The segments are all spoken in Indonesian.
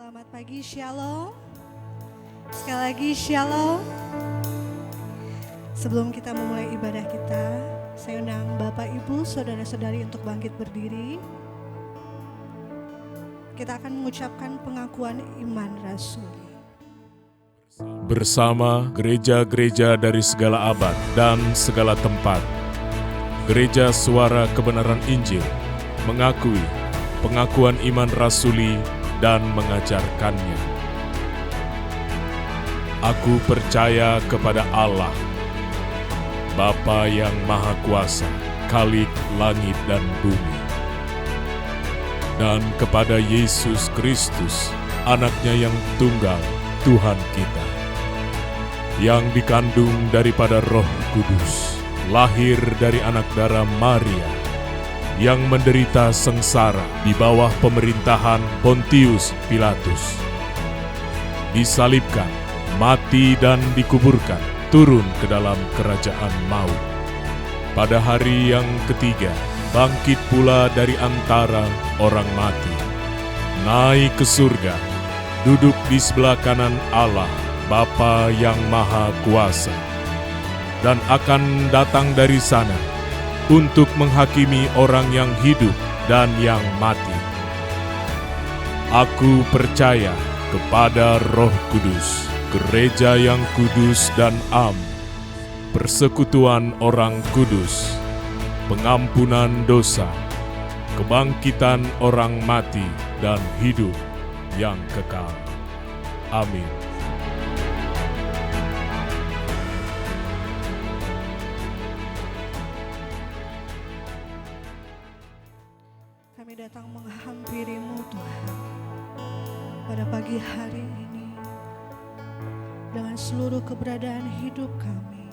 Selamat pagi, Shalom. Sekali lagi, Shalom. Sebelum kita memulai ibadah kita, saya undang Bapak, Ibu, Saudara-saudari untuk bangkit berdiri. Kita akan mengucapkan pengakuan iman rasuli. Bersama gereja-gereja dari segala abad dan segala tempat, Gereja Suara Kebenaran Injil mengakui pengakuan iman rasuli dan mengajarkannya. Aku percaya kepada Allah, Bapa yang Maha Kuasa, Khalik langit dan bumi, dan kepada Yesus Kristus, Anaknya yang tunggal, Tuhan kita, yang dikandung daripada Roh Kudus, lahir dari anak darah Maria, yang menderita sengsara di bawah pemerintahan Pontius Pilatus, disalibkan, mati dan dikuburkan, turun ke dalam kerajaan maut. Pada hari yang ketiga, bangkit pula dari antara orang mati, naik ke surga, duduk di sebelah kanan Allah, Bapa yang Maha Kuasa, dan akan datang dari sana untuk menghakimi orang yang hidup dan yang mati. Aku percaya kepada Roh Kudus, gereja yang kudus dan am, persekutuan orang kudus, pengampunan dosa, kebangkitan orang mati, dan hidup yang kekal. Amin. Kami datang menghampiri-Mu, Tuhan, pada pagi hari ini dengan seluruh keberadaan hidup kami.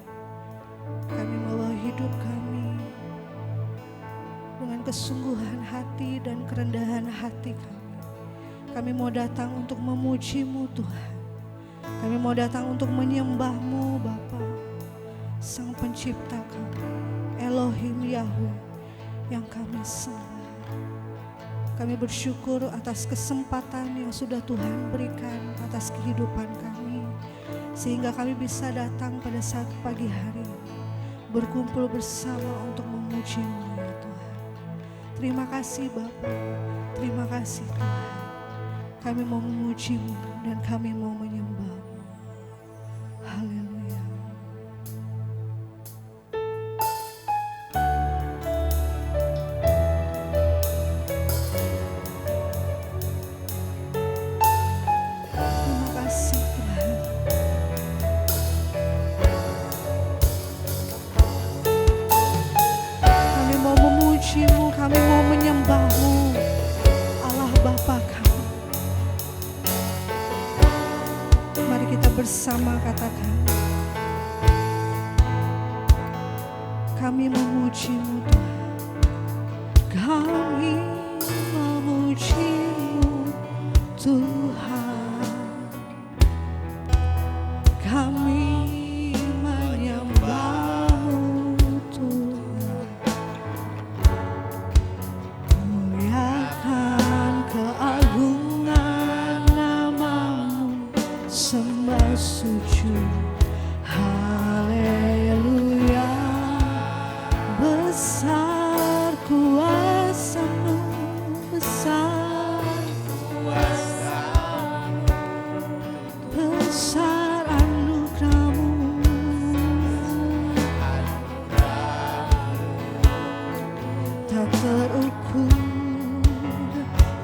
Kami membawa hidup kami dengan kesungguhan hati dan kerendahan hati kami. Kami mau datang untuk memuji-Mu, Tuhan. Kami mau datang untuk menyembah-Mu, Bapa, Sang Pencipta kami, Elohim Yahweh yang kami sembah. Kami bersyukur atas kesempatan yang sudah Tuhan berikan atas kehidupan kami, sehingga kami bisa datang pada saat pagi hari ini, berkumpul bersama untuk memuji-Mu, ya Tuhan. Terima kasih Bapa, terima kasih Tuhan. Kami mau memuji-Mu dan kami mau menyembah-Mu. Haleluya. Terima kasih Tuhan. Kami mau memuji-Mu, kami mau menyembah-Mu, Allah Bapa kami. Mari kita bersama katakan, kami memuji-Mu Tuhan. Kami memuji-Mu Tuhan. Kami menyembah-Mu Tuhan. Muliakan keagungan nama-Mu, sembah sujud. Haleluya. Besar kuasa-Mu, besar besar anugerah-Mu. Tak terukur,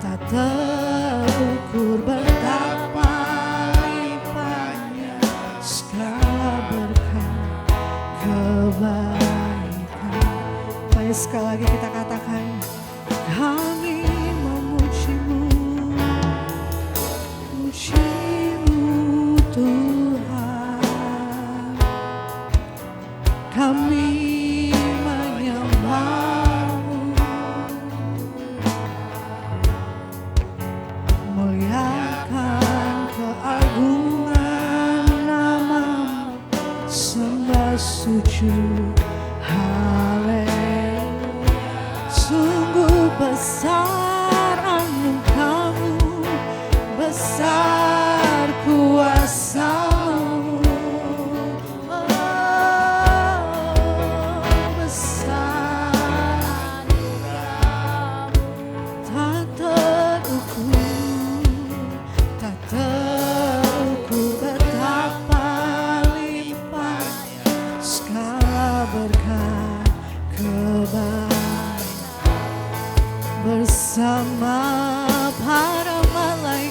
tak terukur betapa lipatnya segala besar kuasa-Mu, besar tak terukur, tak terukur betapa limpahnya segala berkat kebaikan. Bersama para malaikat,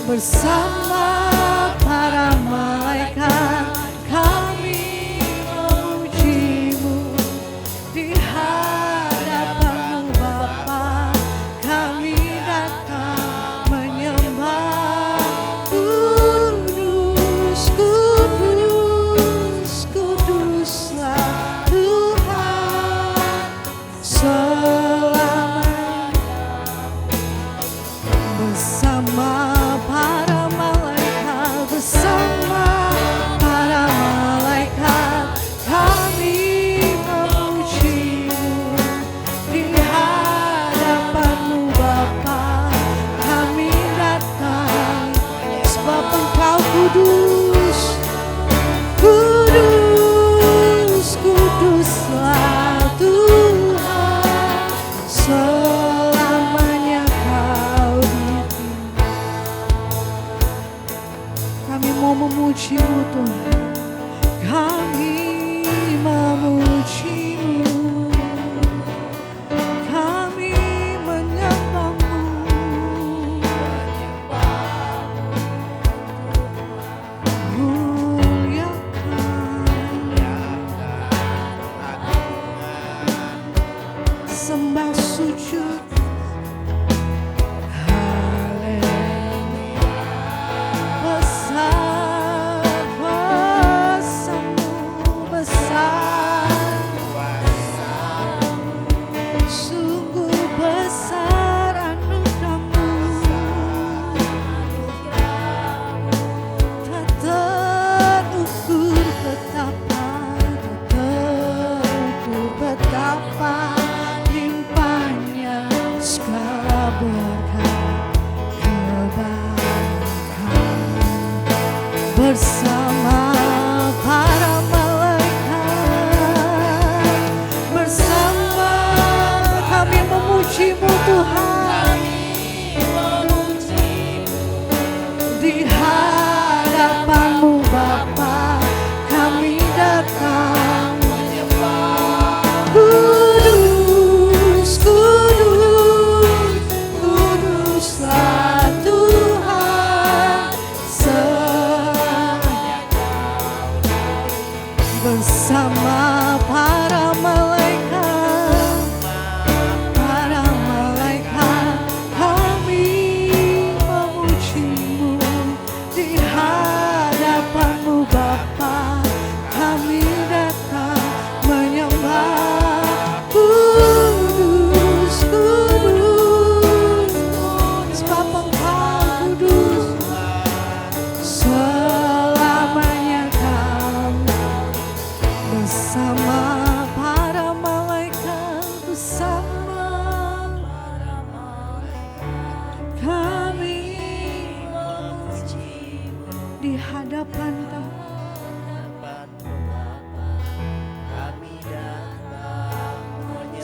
bersama para malaikat kami memuji-Mu. Di hadapan-Mu Bapa kami datang menyembah. Kudus, kudus, kuduslah Tuhan selamanya. Bersama para malaikat, bersama para malaikat kami memuji-Mu. Di hadapan-Mu Bapa kami datang, sebab Engkau kudus, kudus, kuduslah Tuhan selamanya Kau ditinggi. Kami mau memuji-Mu Tuhan, kami memuji-Mu, kami menyembah-Mu, muliakan, sembah sujud. Haleluya, besar kuasa-Mu, besar, sungguh besar anugerah-Mu, tak terukur betapa, tak terukur betapa limpahnya segala berkat kebaikan. Bersama para malaikat, bersama kami memuji-Mu Tuhan. Di hadapan-Mu Bapa kami datang menyembah. Kudus, kudus, kuduslah Tuhan selamanya. Bersama para malaikat, para malaikat kami memuji-Mu. Di hadapan-Mu Bapa kami datang menyembah. Kudus, kudus, sebab Engkau kudus selamanya Kau. Bersama para malaikat, bersama para malaikat kami memuji-Mu. Di hadapan Kau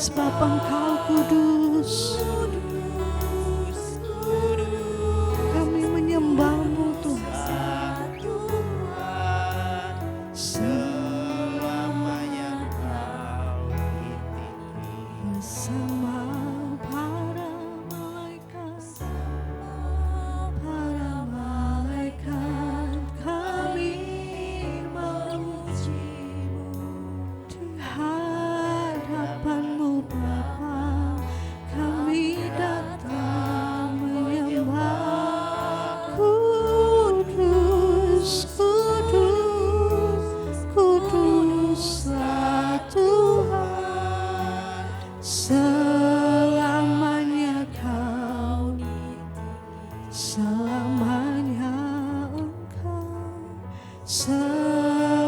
sebab Engkau kudus. Kami menyembah-Mu Tuhan. Selamanya Kau ditinggi. Bersama para malaikat, para malaikat kami memuji-Mu. Di hadapan-Mu Bapa kami datang menyembah. Kudus, kudus, kuduslah Tuhan selamanya Kau, selamanya Engkau, selamanya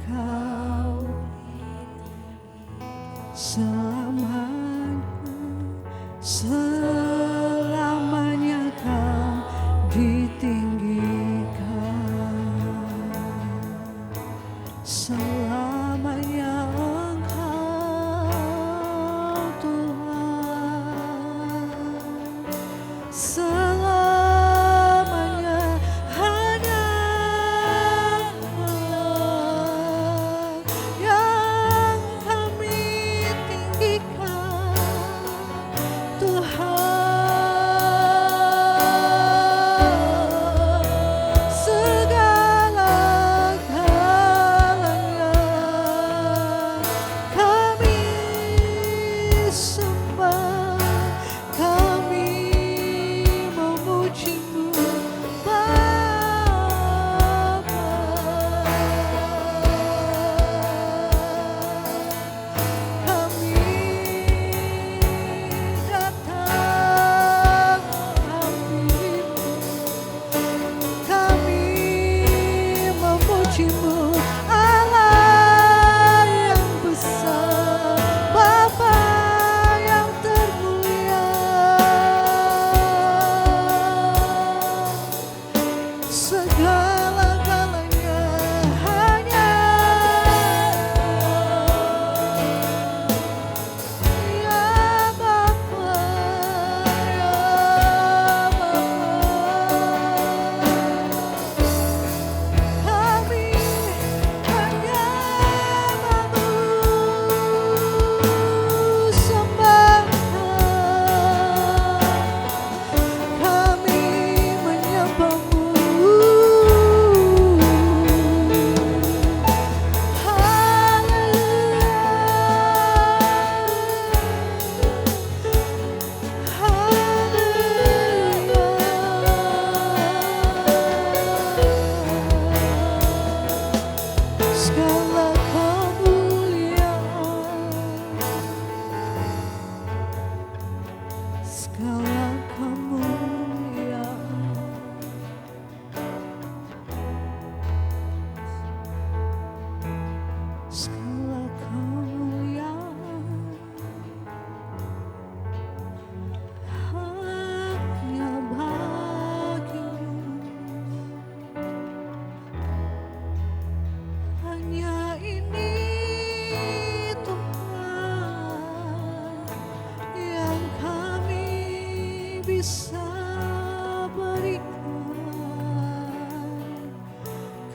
Kau, selamanya, selamanya. selamanya hanya Engkau yang kami tinggikan, Tuhan. Segala-galanya kami sembah, kami memuji-Mu, Bapa. Kami datang hadirat-Mu, kami memuji-Mu, Allah yang besar, Bapa yang termulia. Segala-galanya hanya ya Bapa, ya Bapa. Kami hanya mau sembah, kami menyembah-Mu. Segala kemuliaan, segala kemuliaan, segala kemuliaan hanya bagi-Mu. Hanya ini Tuhan yang kami bisa berikan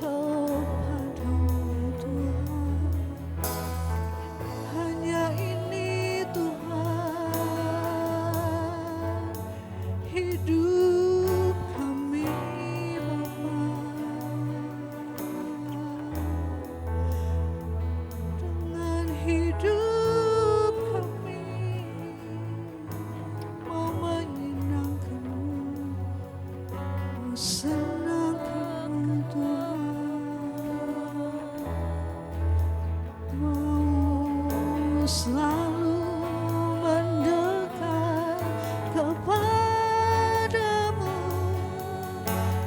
kepada-Mu, Tuhan. Hanya ini Tuhan hidup kami, Bapa. Dengan hidup kami mau menyenangkan-Mu, mau senangkan-Mu, Tuhan. Mau selalu mendekat kepada-Mu,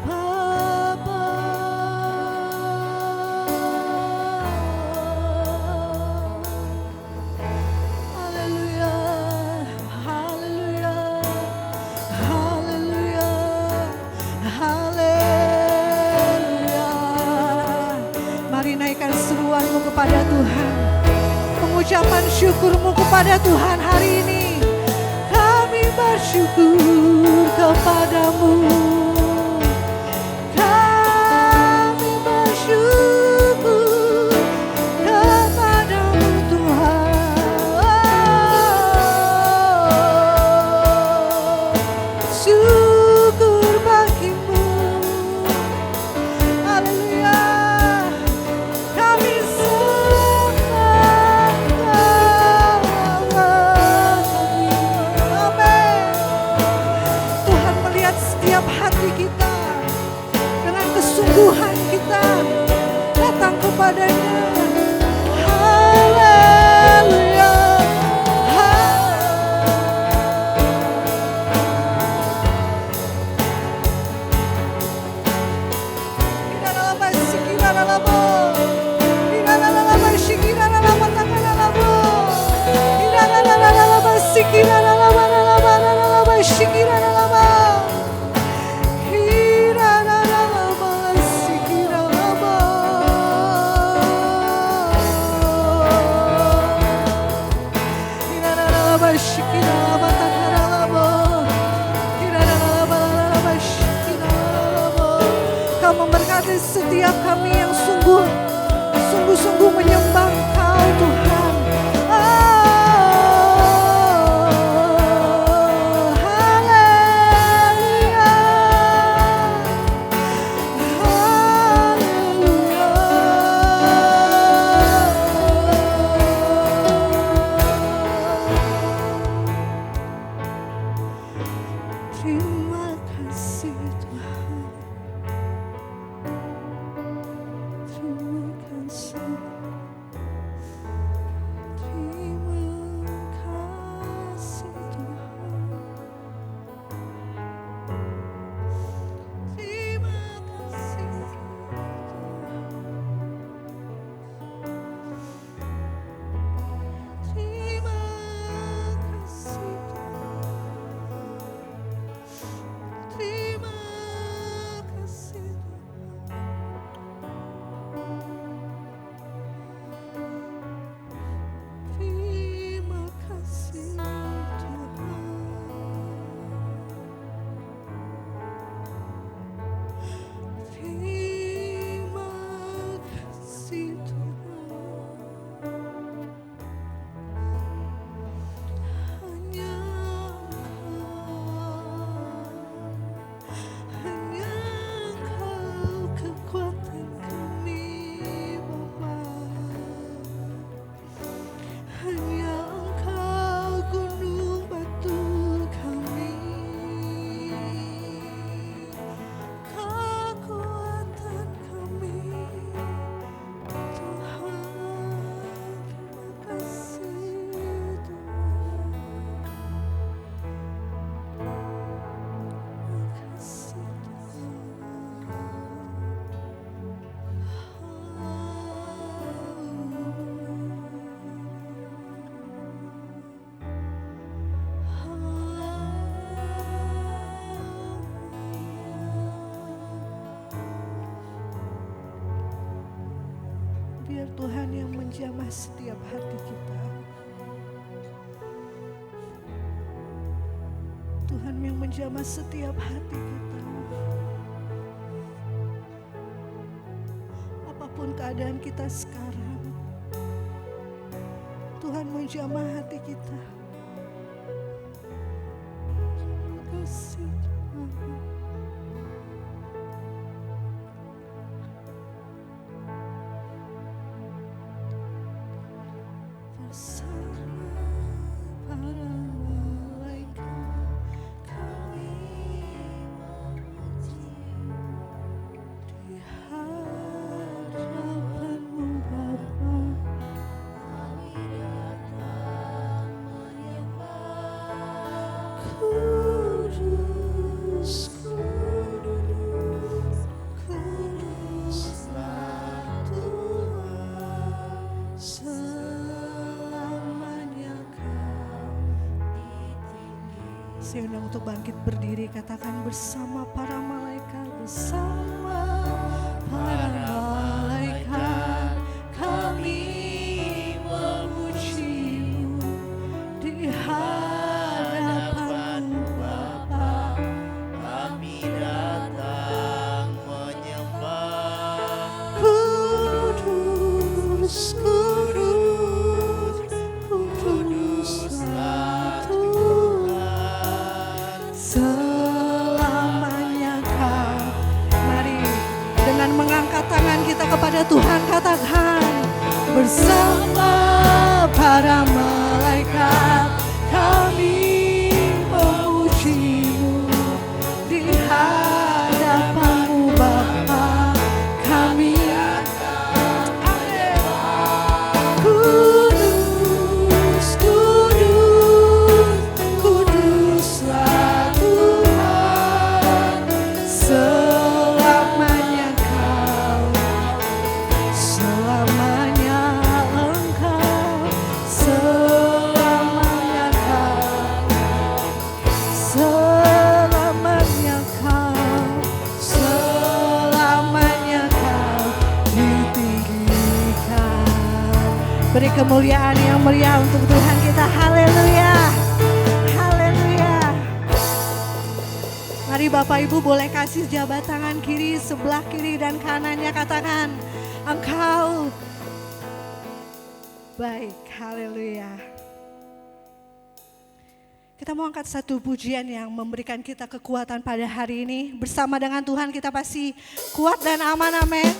Bapa. Haleluya, haleluya, haleluya, haleluya. Mari naikkan seruan-Mu kepada Tuhan, pengucapan syukur-Mu kepada Tuhan hari ini. Kami bersyukur kepada-Mu, kami bersyukur kepada-Mu, Tuhan. Syukur bagi-Mu, haleluya. Kami sembah kami. Amin. Tuhan melihat setiap hati kita, dengan kesungguhan kita datang kepada-Nya. Haleluya. sungguh menyembah Engkau Tuhan. Biar Tuhan yang menjamah setiap hati kita. Tuhan yang menjamah setiap hati kita. Apapun keadaan kita sekarang, Tuhan menjamah hati kita. Terima kasih Tuhan. Saya undang untuk bangkit berdiri, katakan bersama para malaikat, bersama para malaikat kami memuji-Mu di hadapan-Mu Bapa, kami datang menyembah. Kudus, kudus, kuduslah selamanya Kau. Mari dengan mengangkat tangan kita kepada Tuhan, katakan bersama para malaikat kami memuji-Mu di hadapan-Mu Bapa, kami kudus, kudus, kuduslah Tuhan, selamanya Kau, selamanya Engkau, selamanya Kau, selamanya Kau, selamanya Kau ditinggikan. Beri kemuliaan yang meriah untuk Tuhan kita. Haleluya, haleluya. Mari Bapak Ibu boleh kasih jabat tangan kiri, sebelah kiri dan kanannya, katakan Engkau baik, haleluya. Kita mau angkat satu pujian yang memberikan kita kekuatan pada hari ini. Bersama dengan Tuhan kita pasti kuat dan aman, amin.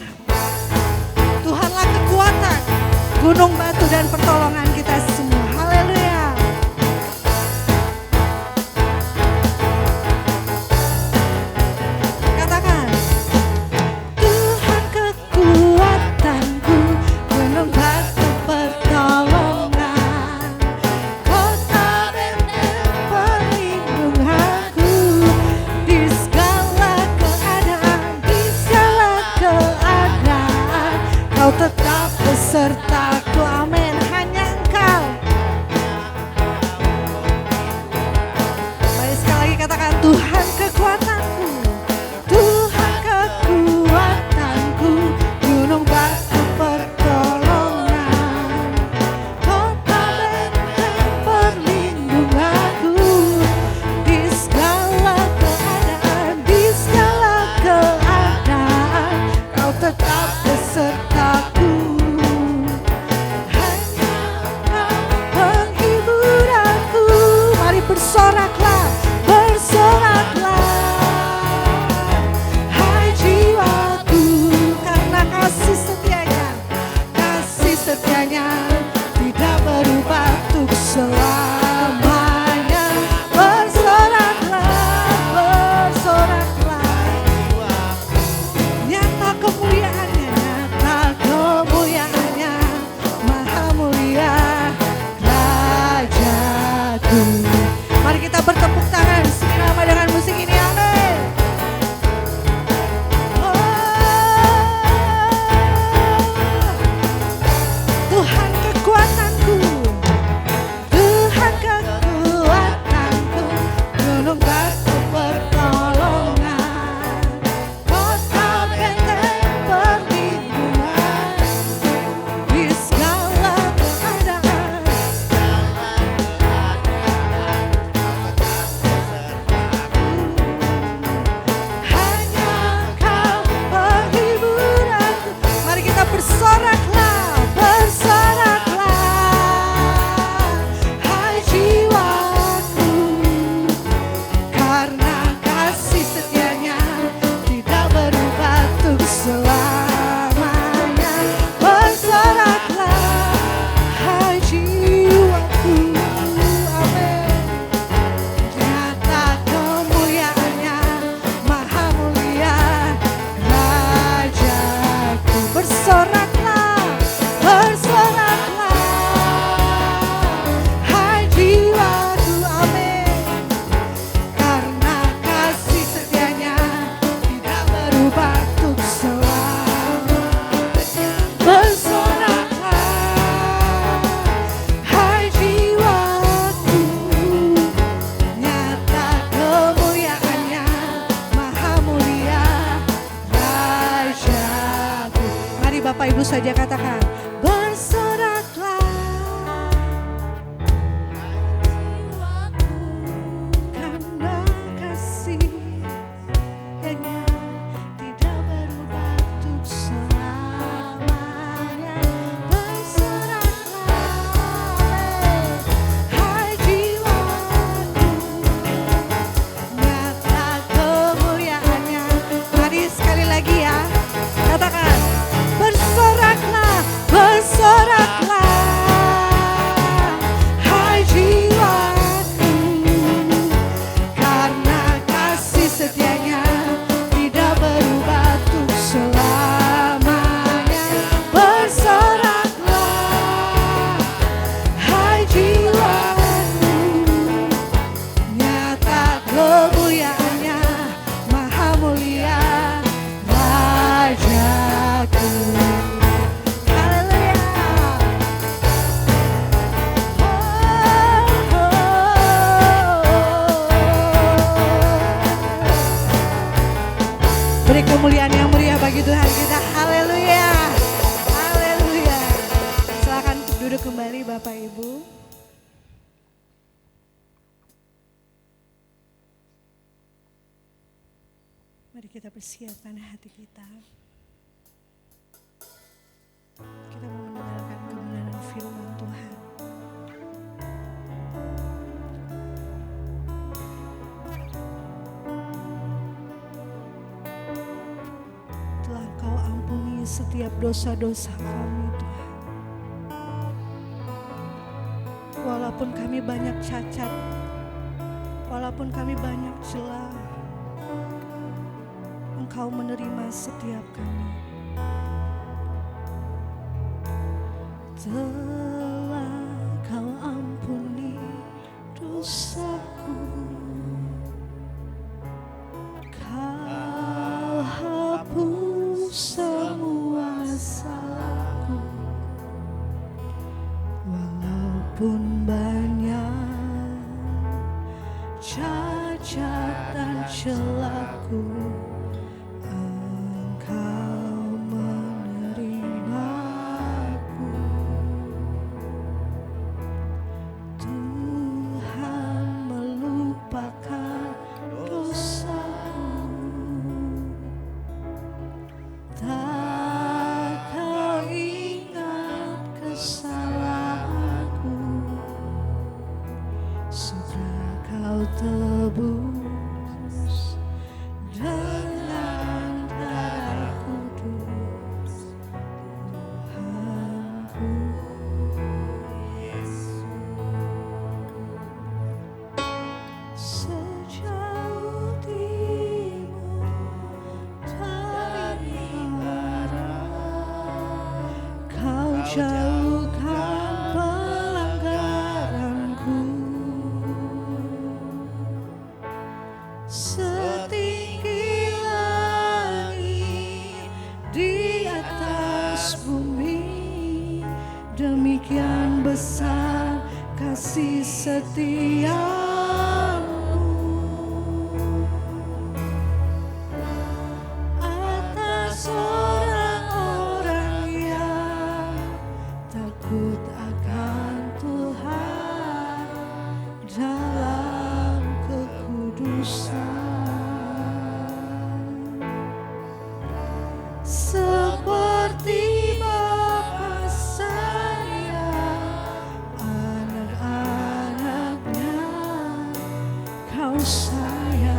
Tuhanlah kekuatan, gunung batu dan pertolongan kita semua, haleluya. Katakan, Tuhan kekuatanku, gunung batu pertolongan, kota benteng perlindunganku, di segala keadaan, Kau tetap besertaku, amin. Hanya Engkau. Mari sekali lagi katakan, Tuhan kekuatanku, Tuhan kekuatanku, gunung batu pertolongan, kota benteng perlindunganku, di segala keadaan, Kau tetap besertaku. Hanya Kau penghiburanku. Mari bersoraklah, hai jiwaku, karena kasih setianya tidak berubah untuk selamanya. Bersoraklah, nyata kemuliaannya, maha mulia Rajaku. Mari kita bertepuk tangan sama dengan musik ini, amin. Tuhan kekuatanku, gunung batu pertolongan, kota benteng perlindungan, di segala keadaan, hanya Kau penghiburanku. Mari kita bersoraklah, hai jiwaku, karena kasih setianya tidak berubah untuk selamanya. Bersoraklah, hai jiwaku, amin. Nyata kemuliaannya, maha mulia Rajaku. Bersoraklah, hai jiwaku, amin. Karena kasih setianya tidak berubah untuk selamanya. Bersoraklah, hai jiwaku, nyata kemuliaannya, maha mulia Rajaku. Mari Bapak Ibu saja katakan, bersoraklah, karena kasih setianya tidak berubah untuk selamanya. Bersoraklah, hai jiwaku, nyata kemuliaannya. Mari sekali lagi ya, katakan, bersoraklah, hai jiwaku, karena kasih setianya tidak berubah untuk selamanya. Bersoraklah, hai jiwaku, nyata kemuliaannya, maha mulia Rajaku. Haleluya. Beri kemuliaan yang meriah bagi Tuhan kita. Haleluya. Haleluya. Silakan duduk kembali Bapak Ibu. Mari kita persiapkan hati kita. Kita mau mendengarkan kebenaran firman setiap dosa-dosa kami Tuhan. Walaupun kami banyak cacat, walaupun kami banyak celah, Engkau menerima setiap kami. Telah Kau ampuni dosaku, Kau hapus semua salahku. Walaupun banyak cacat dan celahku, jauhkan pelanggaranku, setinggi langit di atas bumi, demikian besar kasih setiamu atas orang-orang yang takut akan Tuhan dalam kekudusan. Seperti Bapa sayang anak-anaknya, Kau sayang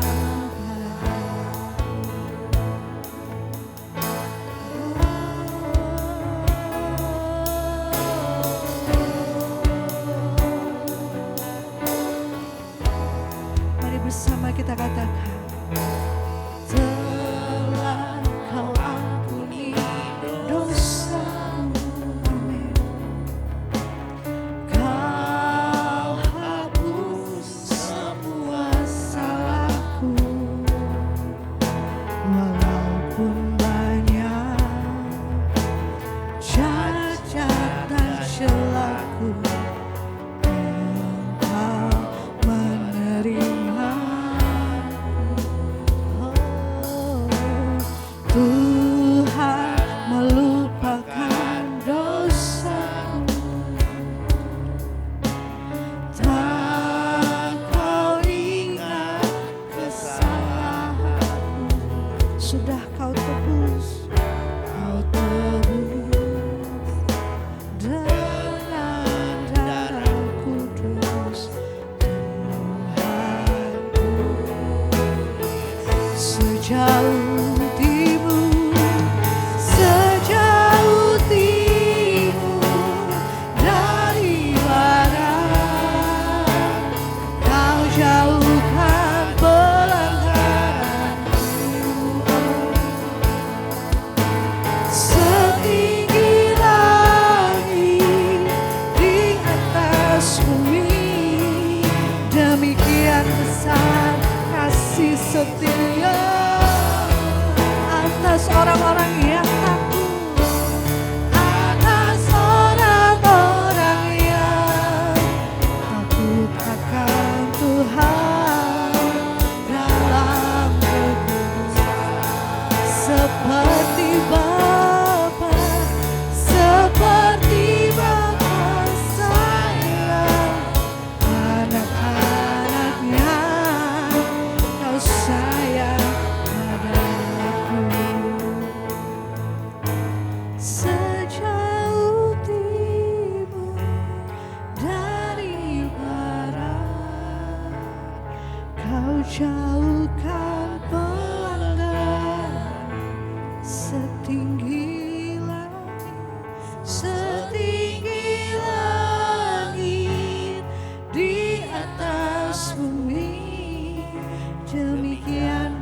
bersama kita katakan, telah Kau ampuni dosaku, amin. Kau hapus semua salahku, walaupun banyak cacat dan celahku, Engkau menerima. Tuhan melupakan dosaku, tak Kau ingat kesalahanku. Sudah Kau tebus, Kau tebus dengan darah kudus Tuhanku. Sejauh setia atas orang-orang yang takut, atas orang-orang yang takut akan Tuhan dalam kekudusan. Seperti Bapa, seperti Bapa sayang anak-anaknya, sayang padaku. Sejauh timur dari barat, Kau jauhkan pelanggaran, setinggi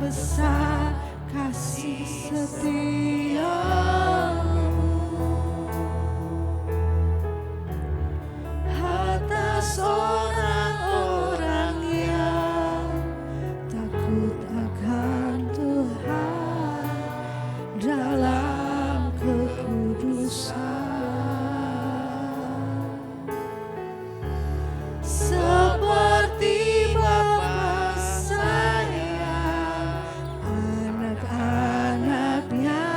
besar kasih setiamu atas orang-orang yang takut akan Tuhan dalam kekudusan. Seperti Bapa sayang anak-anaknya.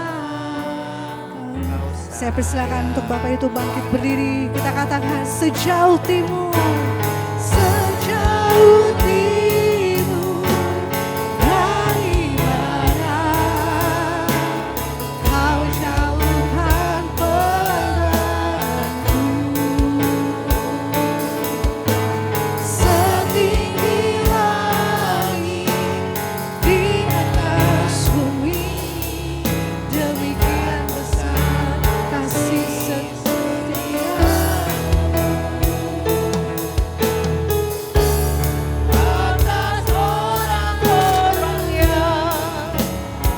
Saya persilakan untuk Bapak itu bangkit berdiri. Kita katakan sejauh timur, sejauh timur dari barat, Kau jauhkan pedangku. Setinggi langit di atas bumi, demikian besar kasih setia. Atas orang-orang yang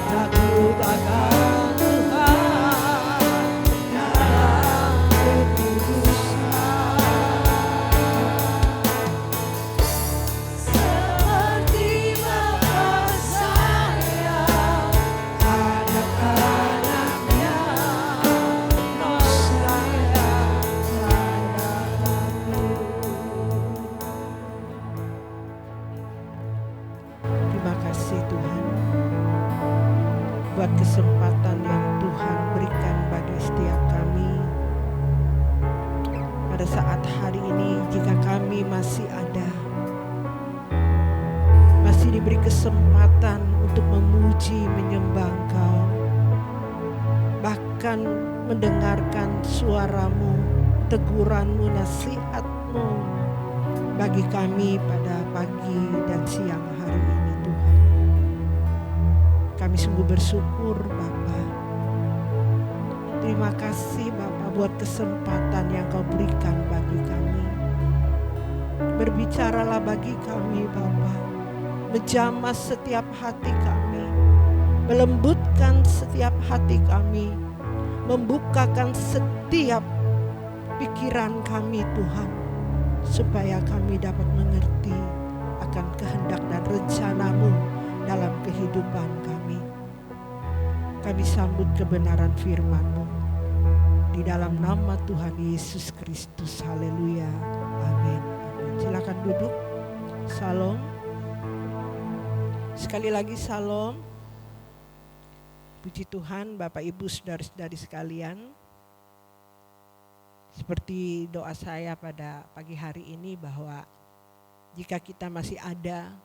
takut akan Tuhan dalam kekudusan. Seperti Bapa sayang anak-anaknya, Kau sayang padaku. Terima kasih Tuhan buat kesempatan yang Tuhan berikan bagi setiap kami pada saat hari ini. Jika kami masih ada, masih diberi kesempatan untuk memuji menyembah Engkau, bahkan mendengarkan suaramu, teguranmu, nasihatmu bagi kami pada pagi dan siang hari ini Tuhan. Kami sungguh bersyukur Bapa. Terima kasih Bapa buat kesempatan yang Kau berikan bagi kami. Berbicaralah bagi kami Bapa, menjamah setiap hati kami, melembutkan setiap hati kami, membukakan setiap pikiran kami Tuhan, supaya kami dapat mengerti akan kehendak dan rencana-Mu dalam kehidupan kami. Kami sambut kebenaran firman-Mu di dalam nama Tuhan Yesus Kristus. Haleluya. Amin. Silakan duduk. Salam. Sekali lagi salam. Puji Tuhan Bapak Ibu saudara-saudari sekalian. Seperti doa saya pada pagi hari ini bahwa jika kita masih ada,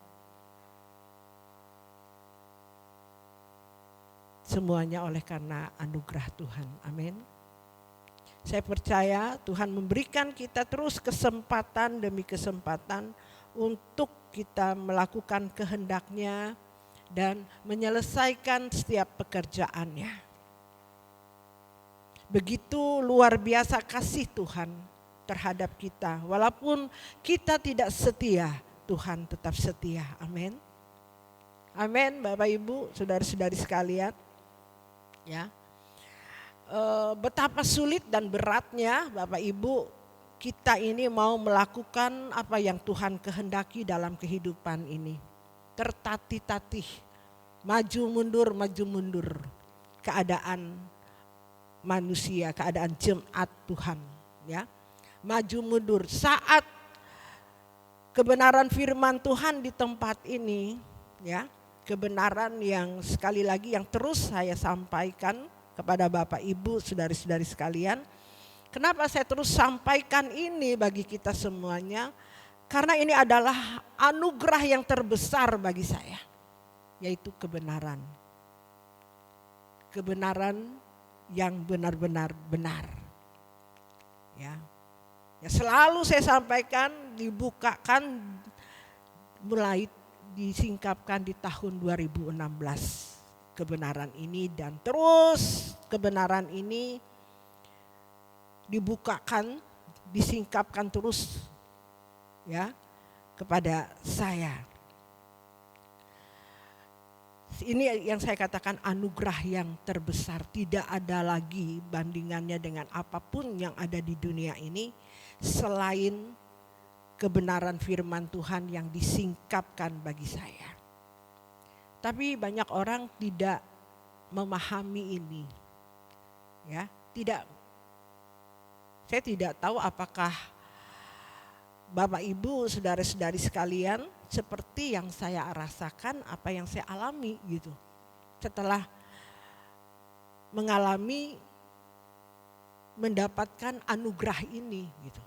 semuanya oleh karena anugerah Tuhan. Amin. Saya percaya Tuhan memberikan kita terus kesempatan demi kesempatan untuk kita melakukan kehendak-Nya dan menyelesaikan setiap pekerjaannya. Begitu luar biasa kasih Tuhan terhadap kita. Walaupun kita tidak setia, Tuhan tetap setia. Amin. Amin Bapak Ibu, saudara-saudari sekalian. Ya, betapa sulit dan beratnya Bapak Ibu kita ini mau melakukan apa yang Tuhan kehendaki dalam kehidupan ini. Tertatih-tatih, maju mundur keadaan manusia, keadaan jemaat Tuhan, ya. Maju mundur saat kebenaran firman Tuhan di tempat ini, ya. Kebenaran yang sekali lagi yang terus saya sampaikan kepada Bapak Ibu, saudari-saudari sekalian. Kenapa saya terus sampaikan ini bagi kita semuanya? Karena ini adalah anugerah yang terbesar bagi saya, yaitu kebenaran. Kebenaran yang benar-benar benar. Ya. Ya, selalu saya sampaikan, dibukakan mulai disingkapkan di tahun 2016 kebenaran ini, dan terus kebenaran ini dibukakan, disingkapkan terus ya kepada saya. Ini yang saya katakan anugerah yang terbesar. Tidak ada lagi bandingannya dengan apapun yang ada di dunia ini selain kebenaran firman Tuhan yang disingkapkan bagi saya. Tapi banyak orang tidak memahami ini. Ya, saya tidak tahu apakah Bapak Ibu, saudara-saudari sekalian, seperti yang saya rasakan, apa yang saya alami gitu. Setelah mendapatkan anugerah ini gitu.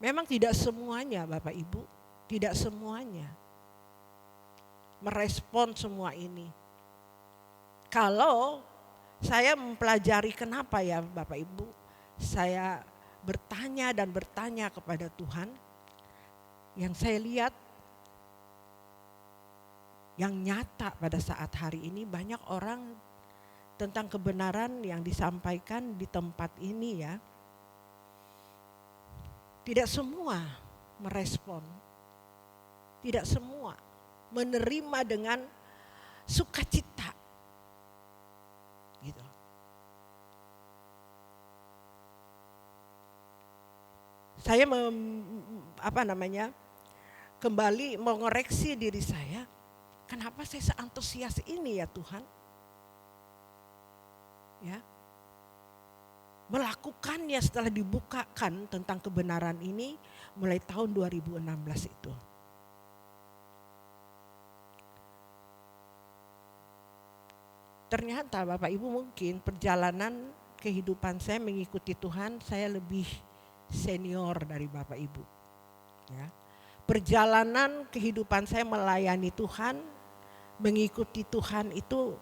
Memang tidak semuanya Bapak Ibu, tidak semuanya merespon semua ini. Kalau saya mempelajari kenapa ya Bapak Ibu, saya bertanya dan bertanya kepada Tuhan, yang saya lihat, yang nyata pada saat hari ini banyak orang tentang kebenaran yang disampaikan di tempat ini ya. Tidak semua merespon, tidak semua menerima dengan sukacita. Gitu. Saya kembali mengoreksi diri saya, kenapa saya seantusias ini ya Tuhan? Ya. Melakukannya setelah dibukakan tentang kebenaran ini mulai tahun 2016 itu. Ternyata Bapak Ibu mungkin perjalanan kehidupan saya mengikuti Tuhan, saya lebih senior dari Bapak Ibu. Ya. Perjalanan kehidupan saya melayani Tuhan, mengikuti Tuhan itu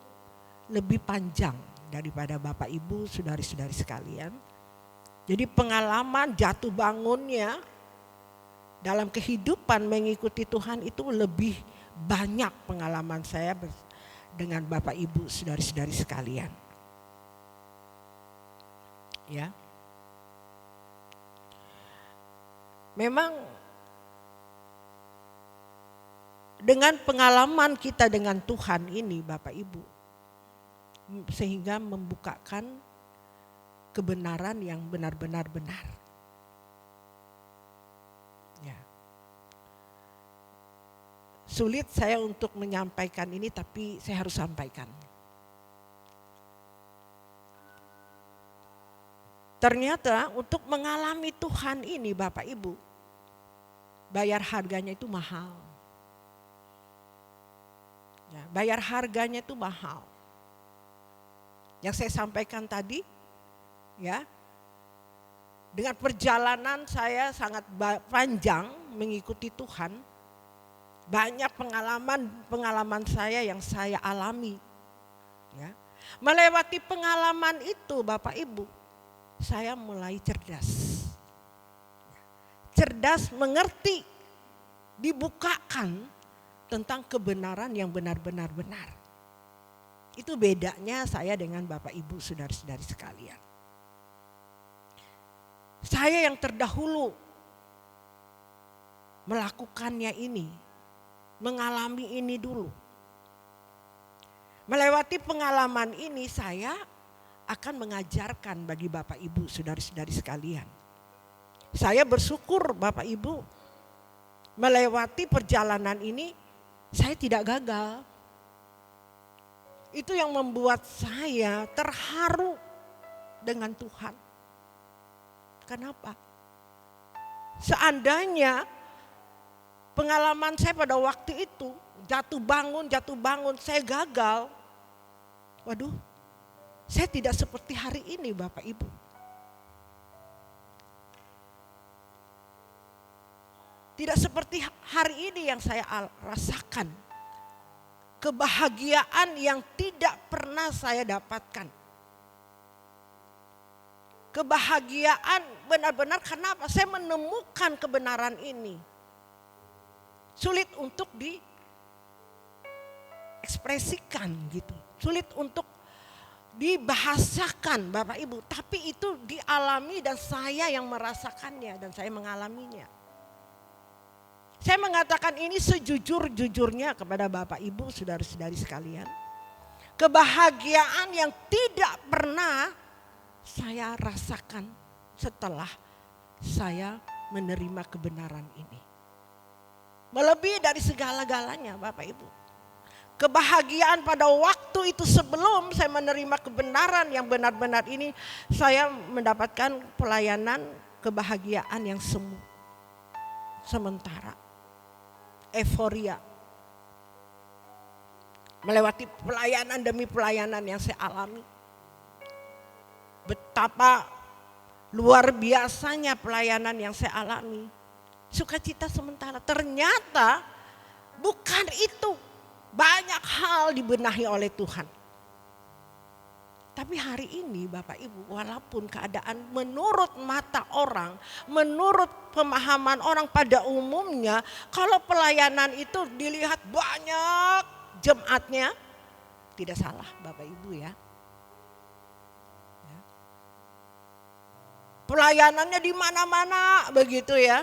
lebih panjang daripada Bapak Ibu, saudari-saudari sekalian. Jadi pengalaman jatuh bangunnya dalam kehidupan mengikuti Tuhan itu lebih banyak pengalaman saya dengan Bapak Ibu, saudari-saudari sekalian. Ya. Memang dengan pengalaman kita dengan Tuhan ini Bapak Ibu, sehingga membukakan kebenaran yang benar-benar benar. Ya. Sulit saya untuk menyampaikan ini, tapi saya harus sampaikan. Ternyata untuk mengalami Tuhan ini Bapak Ibu, bayar harganya itu mahal. Ya, bayar harganya itu mahal. Yang saya sampaikan tadi, ya, dengan perjalanan saya sangat panjang mengikuti Tuhan, banyak pengalaman saya yang saya alami. Ya. Melewati pengalaman itu Bapak Ibu, saya mulai cerdas. Cerdas mengerti, dibukakan tentang kebenaran yang benar-benar benar. Itu bedanya saya dengan Bapak Ibu, saudara-saudari sekalian. Saya yang terdahulu melakukannya ini, mengalami ini dulu. Melewati pengalaman ini saya akan mengajarkan bagi Bapak Ibu, saudari-saudari sekalian. Saya bersyukur Bapak Ibu, melewati perjalanan ini saya tidak gagal. Itu yang membuat saya terharu dengan Tuhan. Kenapa? Seandainya pengalaman saya pada waktu itu jatuh bangun, saya gagal. Waduh, saya tidak seperti hari ini Bapak Ibu. Tidak seperti hari ini yang saya rasakan. Kebahagiaan yang tidak pernah saya dapatkan. Kebahagiaan benar-benar kenapa? Saya menemukan kebenaran ini. Sulit untuk diekspresikan gitu. Sulit untuk dibahasakan Bapak Ibu. Tapi itu dialami dan saya yang merasakannya dan saya mengalaminya. Saya mengatakan ini sejujur-jujurnya kepada Bapak Ibu, saudara-saudari sekalian. Kebahagiaan yang tidak pernah saya rasakan setelah saya menerima kebenaran ini. Melebihi dari segala-galanya Bapak Ibu. Kebahagiaan pada waktu itu sebelum saya menerima kebenaran yang benar-benar ini, saya mendapatkan pelayanan kebahagiaan yang sementara. Euforia. Melewati pelayanan demi pelayanan yang saya alami. Betapa luar biasanya pelayanan yang saya alami. Sukacita sementara. Ternyata bukan itu. Banyak hal dibenahi oleh Tuhan. Tapi hari ini Bapak Ibu, walaupun keadaan menurut mata orang, menurut pemahaman orang pada umumnya, kalau pelayanan itu dilihat banyak jemaatnya, tidak salah Bapak Ibu ya. Pelayanannya di mana-mana begitu ya.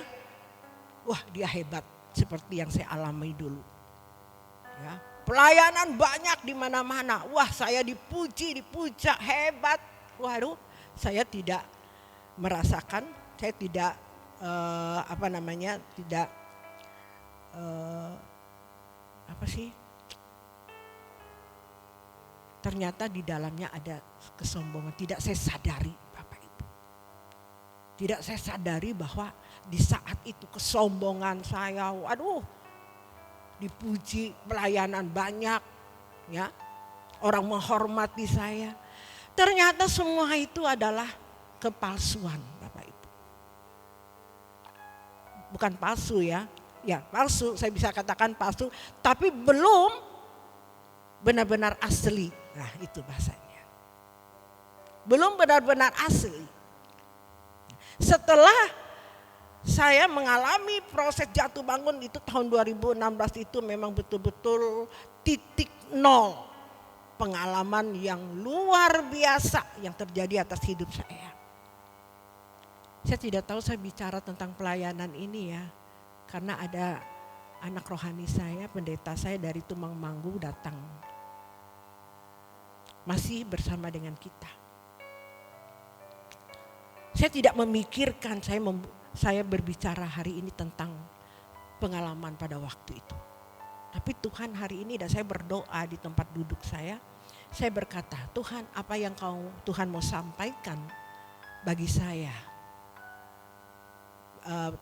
Wah, dia hebat seperti yang saya alami dulu. Ya. Pelayanan banyak di mana-mana. Wah, saya dipuji, dipuja, hebat. Waduh, saya tidak merasakan, saya tidak ternyata di dalamnya ada kesombongan. Tidak saya sadari Bapak Ibu. Tidak saya sadari bahwa di saat itu kesombongan saya, waduh, dipuji, pelayanan banyak, ya, orang menghormati saya. Ternyata semua itu adalah kepalsuan Bapak Ibu. Bukan palsu ya, palsu, saya bisa katakan palsu, tapi belum benar-benar asli. Nah itu bahasanya. Belum benar-benar asli. Setelah saya mengalami proses jatuh bangun itu tahun 2016 itu memang betul-betul titik nol pengalaman yang luar biasa yang terjadi atas hidup saya. Saya tidak tahu saya bicara tentang pelayanan ini ya, karena ada anak rohani saya, pendeta saya dari Tumangmanggu datang. Masih bersama dengan kita. Saya tidak memikirkan saya berbicara hari ini tentang pengalaman pada waktu itu. Tapi Tuhan hari ini, dan saya berdoa di tempat duduk saya berkata, Tuhan apa yang Tuhan mau sampaikan bagi saya.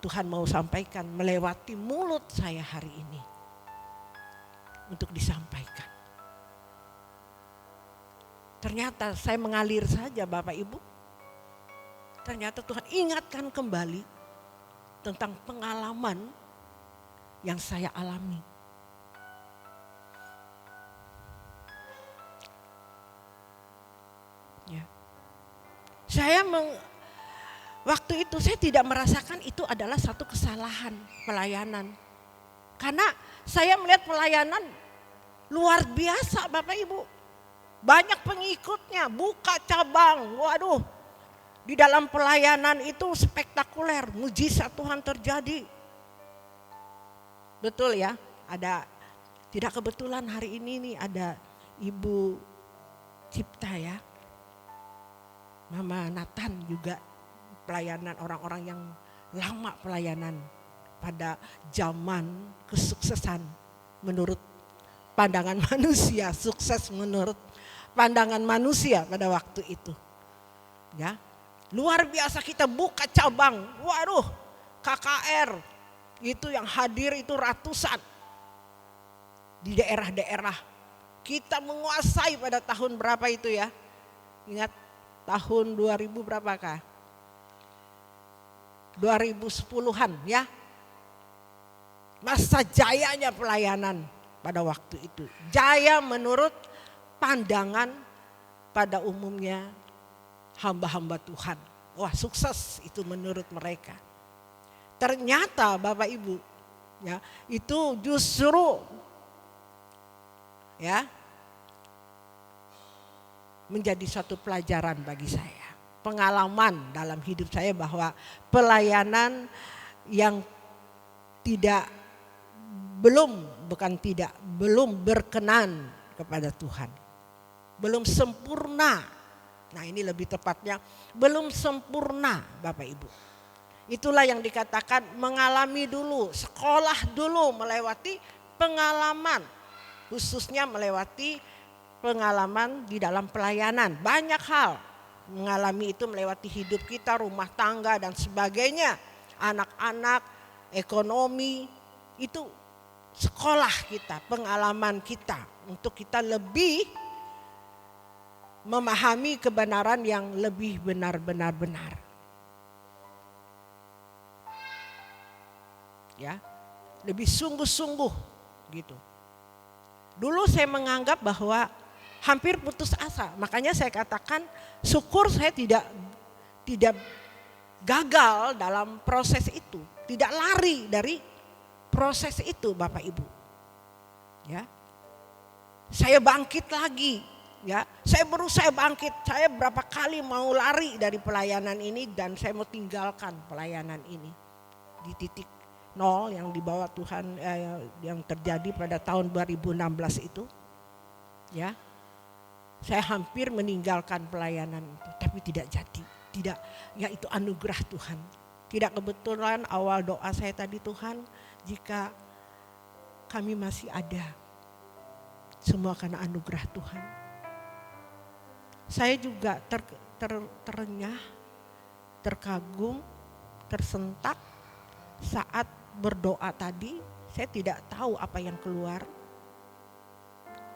Tuhan mau sampaikan melewati mulut saya hari ini. Untuk disampaikan. Ternyata saya mengalir saja Bapak Ibu. Ternyata Tuhan ingatkan kembali tentang pengalaman yang saya alami. Ya. Waktu itu saya tidak merasakan itu adalah satu kesalahan pelayanan. Karena saya melihat pelayanan luar biasa Bapak Ibu. Banyak pengikutnya, buka cabang, waduh. Di dalam pelayanan itu spektakuler, mujizat Tuhan terjadi. Betul ya, tidak kebetulan hari ini nih ada Ibu Cipta ya. Mama Nathan juga pelayanan orang-orang yang lama pelayanan pada zaman kesuksesan menurut pandangan manusia, sukses menurut pandangan manusia pada waktu itu. Ya. Luar biasa kita buka cabang, waduh KKR itu yang hadir itu ratusan di daerah-daerah. Kita menguasai pada tahun berapa itu ya, ingat tahun 2000 berapakah? 2010-an ya. Masa jayanya pelayanan pada waktu itu. Jaya menurut pandangan pada umumnya hamba-hamba Tuhan. Wah sukses itu menurut mereka. Ternyata Bapak Ibu ya itu justru ya menjadi suatu pelajaran bagi saya. Pengalaman dalam hidup saya bahwa pelayanan yang tidak belum berkenan kepada Tuhan. Belum sempurna. Nah, ini lebih tepatnya belum sempurna Bapak Ibu. Itulah yang dikatakan mengalami dulu, sekolah dulu, melewati pengalaman. Khususnya melewati pengalaman di dalam pelayanan. Banyak hal mengalami itu, melewati hidup kita, rumah tangga dan sebagainya. Anak-anak, ekonomi, itu sekolah kita, pengalaman kita. Untuk kita lebih memahami kebenaran yang lebih benar-benar. Ya, lebih sungguh-sungguh gitu. Dulu saya menganggap bahwa hampir putus asa, makanya saya katakan syukur saya tidak gagal dalam proses itu, tidak lari dari proses itu Bapak Ibu. Ya, saya bangkit lagi. Ya, saya berusaha bangkit. Saya berapa kali mau lari dari pelayanan ini dan saya mau tinggalkan pelayanan ini di titik nol yang dibawa Tuhan yang terjadi pada tahun 2016 itu. Ya, saya hampir meninggalkan pelayanan itu, tapi tidak jadi. Tidak, ya itu anugerah Tuhan. Tidak kebetulan awal doa saya tadi, Tuhan, jika kami masih ada, semua karena anugerah Tuhan. Saya juga terenyah, terkagum, tersentak saat berdoa tadi. Saya tidak tahu apa yang keluar.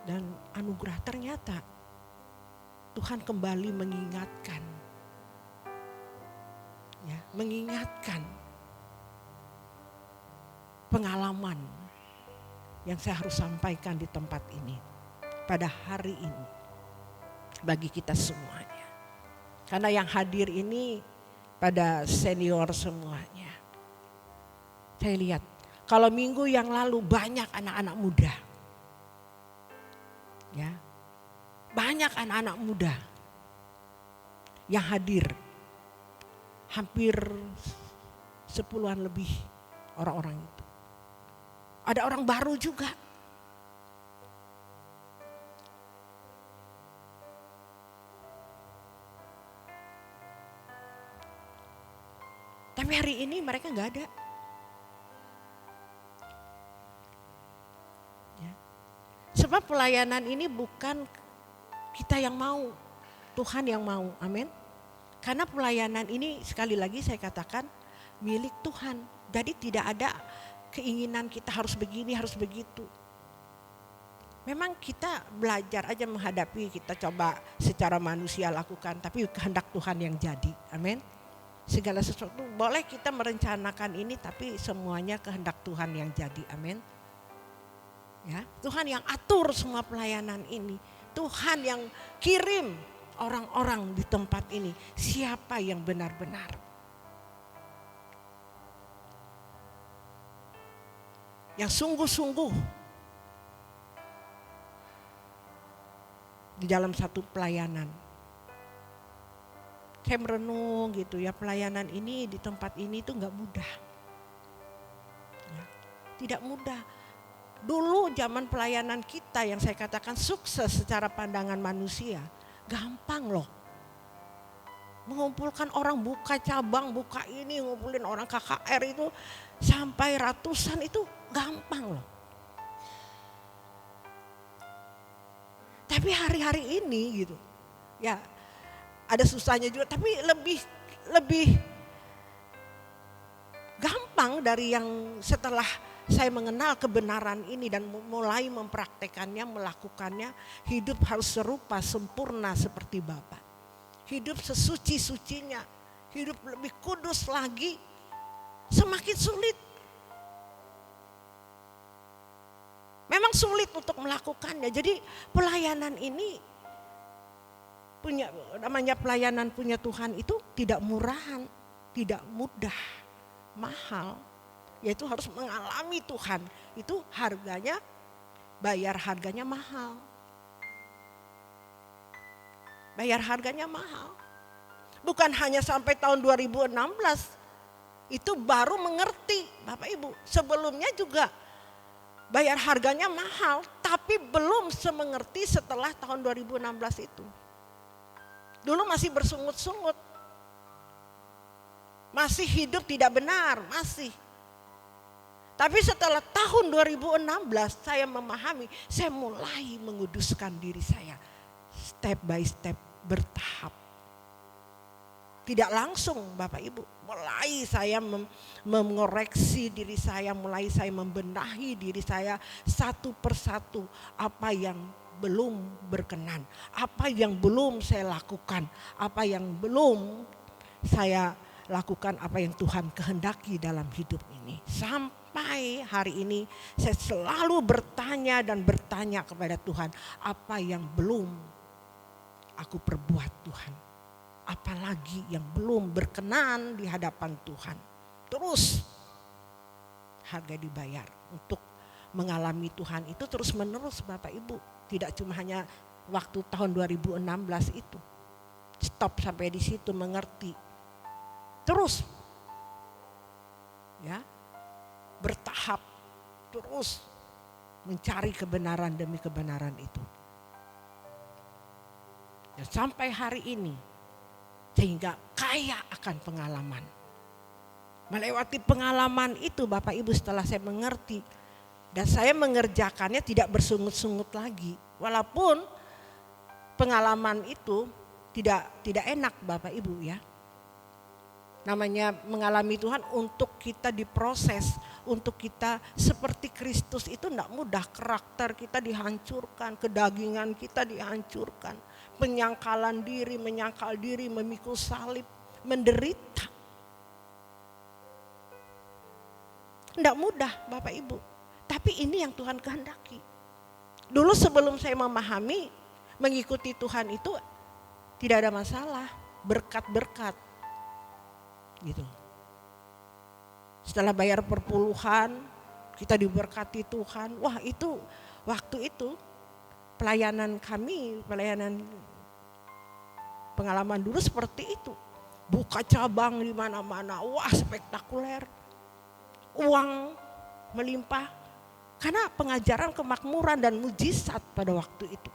Dan anugerah ternyata Tuhan kembali mengingatkan. Ya, mengingatkan pengalaman yang saya harus sampaikan di tempat ini pada hari ini bagi kita semuanya. Karena yang hadir ini pada senior semuanya. Saya lihat kalau minggu yang lalu banyak anak-anak muda. Ya. Banyak anak-anak muda yang hadir. Hampir 10-an lebih orang-orang itu. Ada orang baru juga. Tapi hari ini mereka nggak ada. Ya. Sebab pelayanan ini bukan kita yang mau, Tuhan yang mau, amin. Karena pelayanan ini sekali lagi saya katakan milik Tuhan. Jadi tidak ada keinginan kita harus begini, harus begitu. Memang kita belajar aja menghadapi, kita coba secara manusia lakukan, tapi kehendak Tuhan yang jadi, amin. Segala sesuatu boleh kita merencanakan ini, tapi semuanya kehendak Tuhan yang jadi, amin. Ya, Tuhan yang atur semua pelayanan ini. Tuhan yang kirim orang-orang di tempat ini, siapa yang benar-benar. Yang sungguh-sungguh di dalam satu pelayanan. Saya merenung gitu ya, pelayanan ini di tempat ini itu gak mudah. Ya, tidak mudah. Dulu zaman pelayanan kita yang saya katakan sukses secara pandangan manusia, gampang loh. Mengumpulkan orang, buka cabang, buka ini, ngumpulin orang KKR itu sampai ratusan itu gampang loh. Tapi hari-hari ini gitu, ya ada susahnya juga, tapi lebih gampang dari yang setelah saya mengenal kebenaran ini dan mulai mempraktekannya, melakukannya. Hidup harus serupa, sempurna seperti Bapa. Hidup sesuci-sucinya, hidup lebih kudus lagi, semakin sulit. Memang sulit untuk melakukannya. Jadi pelayanan ini namanya pelayanan punya Tuhan itu tidak murahan, tidak mudah, mahal. Yaitu harus mengalami Tuhan. Itu harganya, bayar harganya mahal. Bayar harganya mahal. Bukan hanya sampai tahun 2016. Itu baru mengerti Bapak Ibu. Sebelumnya juga bayar harganya mahal, tapi belum semengerti setelah tahun 2016 itu. Dulu masih bersungut-sungut, masih hidup tidak benar, masih. Tapi setelah tahun 2016 saya memahami, saya mulai menguduskan diri saya. Step by step, bertahap. Tidak langsung Bapak Ibu, mulai saya mengoreksi diri saya, mulai saya membenahi diri saya satu persatu apa yang belum berkenan, apa yang belum saya lakukan, apa yang belum saya lakukan, apa yang Tuhan kehendaki dalam hidup ini. Sampai hari ini saya selalu bertanya dan bertanya kepada Tuhan, apa yang belum aku perbuat Tuhan, apalagi yang belum berkenan di hadapan Tuhan. Terus harga dibayar untuk mengalami Tuhan itu terus menerus Bapak Ibu. Tidak cuma hanya waktu tahun 2016 itu. Stop sampai di situ, mengerti. Terus ya, bertahap terus mencari kebenaran demi kebenaran itu. Dan sampai hari ini sehingga kaya akan pengalaman. Melewati pengalaman itu Bapak Ibu, setelah saya mengerti dan saya mengerjakannya tidak bersungut-sungut lagi. Walaupun pengalaman itu tidak enak Bapak Ibu ya. Namanya mengalami Tuhan untuk kita diproses, untuk kita seperti Kristus itu tidak mudah. Karakter kita dihancurkan, kedagingan kita dihancurkan. Penyangkalan diri, menyangkal diri, memikul salib, menderita. Tidak mudah Bapak Ibu. Tapi ini yang Tuhan kehendaki. Dulu sebelum saya memahami, mengikuti Tuhan itu tidak ada masalah. Berkat-berkat. Gitu. Setelah bayar perpuluhan, kita diberkati Tuhan. Wah itu, waktu itu pelayanan kami, pelayanan pengalaman dulu seperti itu. Buka cabang di mana-mana, wah spektakuler. Uang melimpah karena pengajaran kemakmuran dan mujizat pada waktu itu.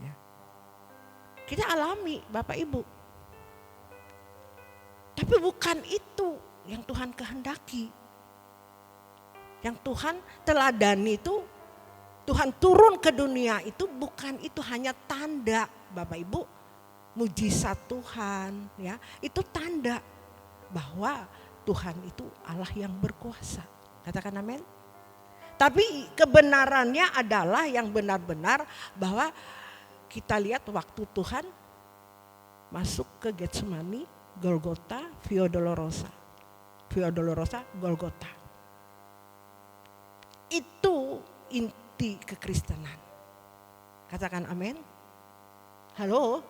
Ya. Kita alami Bapak Ibu. Tapi bukan itu yang Tuhan kehendaki. Yang Tuhan teladani itu, Tuhan turun ke dunia itu bukan itu hanya tanda Bapak Ibu, mujizat Tuhan ya. Itu tanda bahwa Tuhan itu Allah yang berkuasa. Katakan amin. Tapi kebenarannya adalah yang benar-benar bahwa kita lihat waktu Tuhan masuk ke Getsemani, Golgota, Via Dolorosa, Golgota. Itu inti kekristenan. Katakan amin. Halo.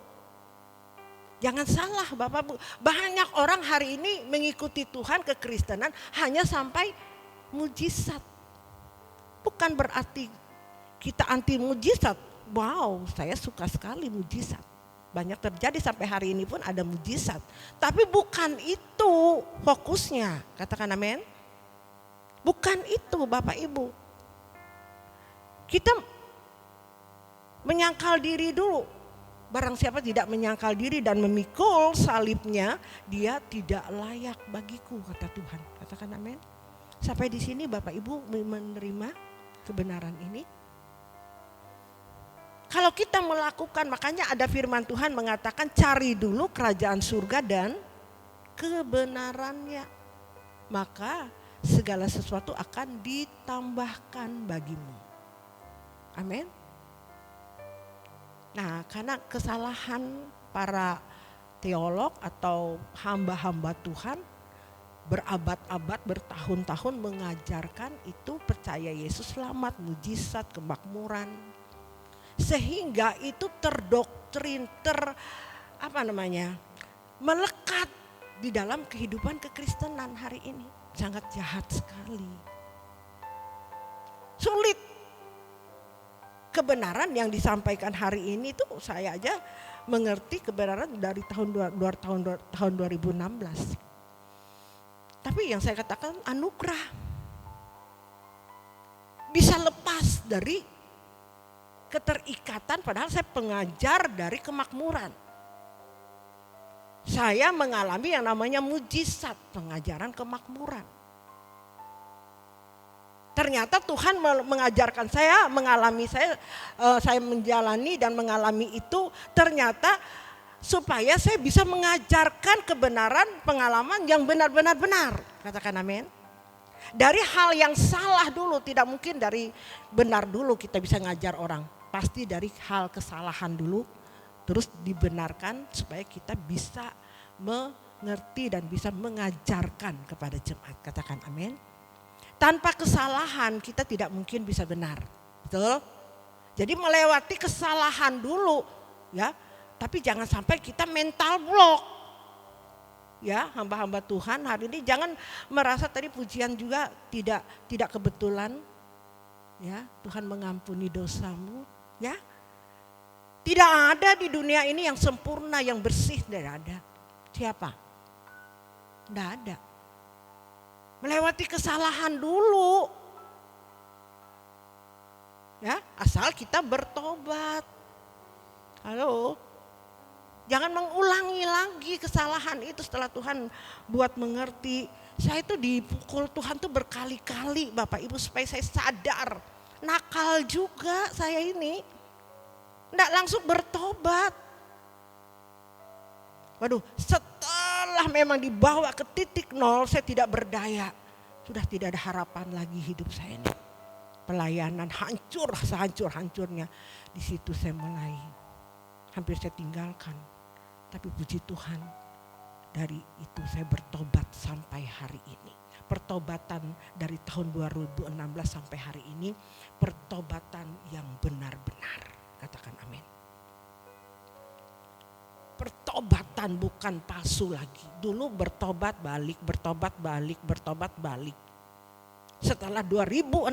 Jangan salah Bapak Bu. Banyak orang hari ini mengikuti Tuhan kekristenan hanya sampai mujizat. Bukan berarti kita anti mujizat. Wow, saya suka sekali mujizat. Banyak terjadi sampai hari ini pun ada mujizat. Tapi bukan itu fokusnya. Katakan amin. Bukan itu Bapak Ibu. Kita menyangkal diri dulu. Barang siapa tidak menyangkal diri dan memikul salibnya, dia tidak layak bagiku, kata Tuhan. Katakan amin. Sampai di sini Bapak Ibu menerima kebenaran ini. Kalau kita melakukan, makanya ada firman Tuhan mengatakan cari dulu kerajaan surga dan kebenarannya. Maka segala sesuatu akan ditambahkan bagimu. Amin. Nah, karena kesalahan para teolog atau hamba-hamba Tuhan berabad-abad, bertahun-tahun mengajarkan itu percaya Yesus selamat, mujizat, kemakmuran. Sehingga itu terdoktrin, melekat di dalam kehidupan kekristenan hari ini. Sangat jahat sekali. Sulit. Kebenaran yang disampaikan hari ini tuh saya aja mengerti kebenaran dari tahun 2016. Tapi yang saya katakan anugerah. lepas dari keterikatan, padahal saya pengajar dari kemakmuran. Saya mengalami yang namanya mujizat, pengajaran kemakmuran. Ternyata Tuhan mengajarkan saya, saya menjalani dan mengalami itu, ternyata supaya saya bisa mengajarkan kebenaran pengalaman yang benar-benar benar. Katakan amin. Dari hal yang salah dulu, tidak mungkin dari benar dulu kita bisa ngajar orang. Pasti dari hal kesalahan dulu, terus dibenarkan supaya kita bisa mengerti dan bisa mengajarkan kepada jemaat. Katakan amin. Tanpa kesalahan kita tidak mungkin bisa benar. Betul? Jadi melewati kesalahan dulu ya. Tapi jangan sampai kita mental block. Ya, hamba-hamba Tuhan hari ini jangan merasa tadi pujian juga tidak kebetulan. Ya, Tuhan mengampuni dosamu, ya. Tidak ada di dunia ini yang sempurna, yang bersih, tidak ada. Siapa? Tidak ada. Melewati kesalahan dulu. Ya, asal kita bertobat. Halo. Jangan mengulangi lagi kesalahan itu setelah Tuhan buat mengerti. Saya itu dipukul Tuhan tuh berkali-kali Bapak Ibu supaya saya sadar. Nakal juga saya ini. Nggak langsung bertobat. Waduh, setelah memang dibawa ke titik nol saya tidak berdaya. Sudah tidak ada harapan lagi hidup saya ini. Pelayanan hancur, sehancur-hancurnya. Di situ saya mulai. Hampir saya tinggalkan. Tapi puji Tuhan, dari itu saya bertobat sampai hari ini. Pertobatan dari tahun 2016 sampai hari ini, pertobatan yang benar-benar. Katakan amin. Pertobatan bukan palsu lagi. Dulu bertobat balik, bertobat balik, bertobat balik. Setelah 2016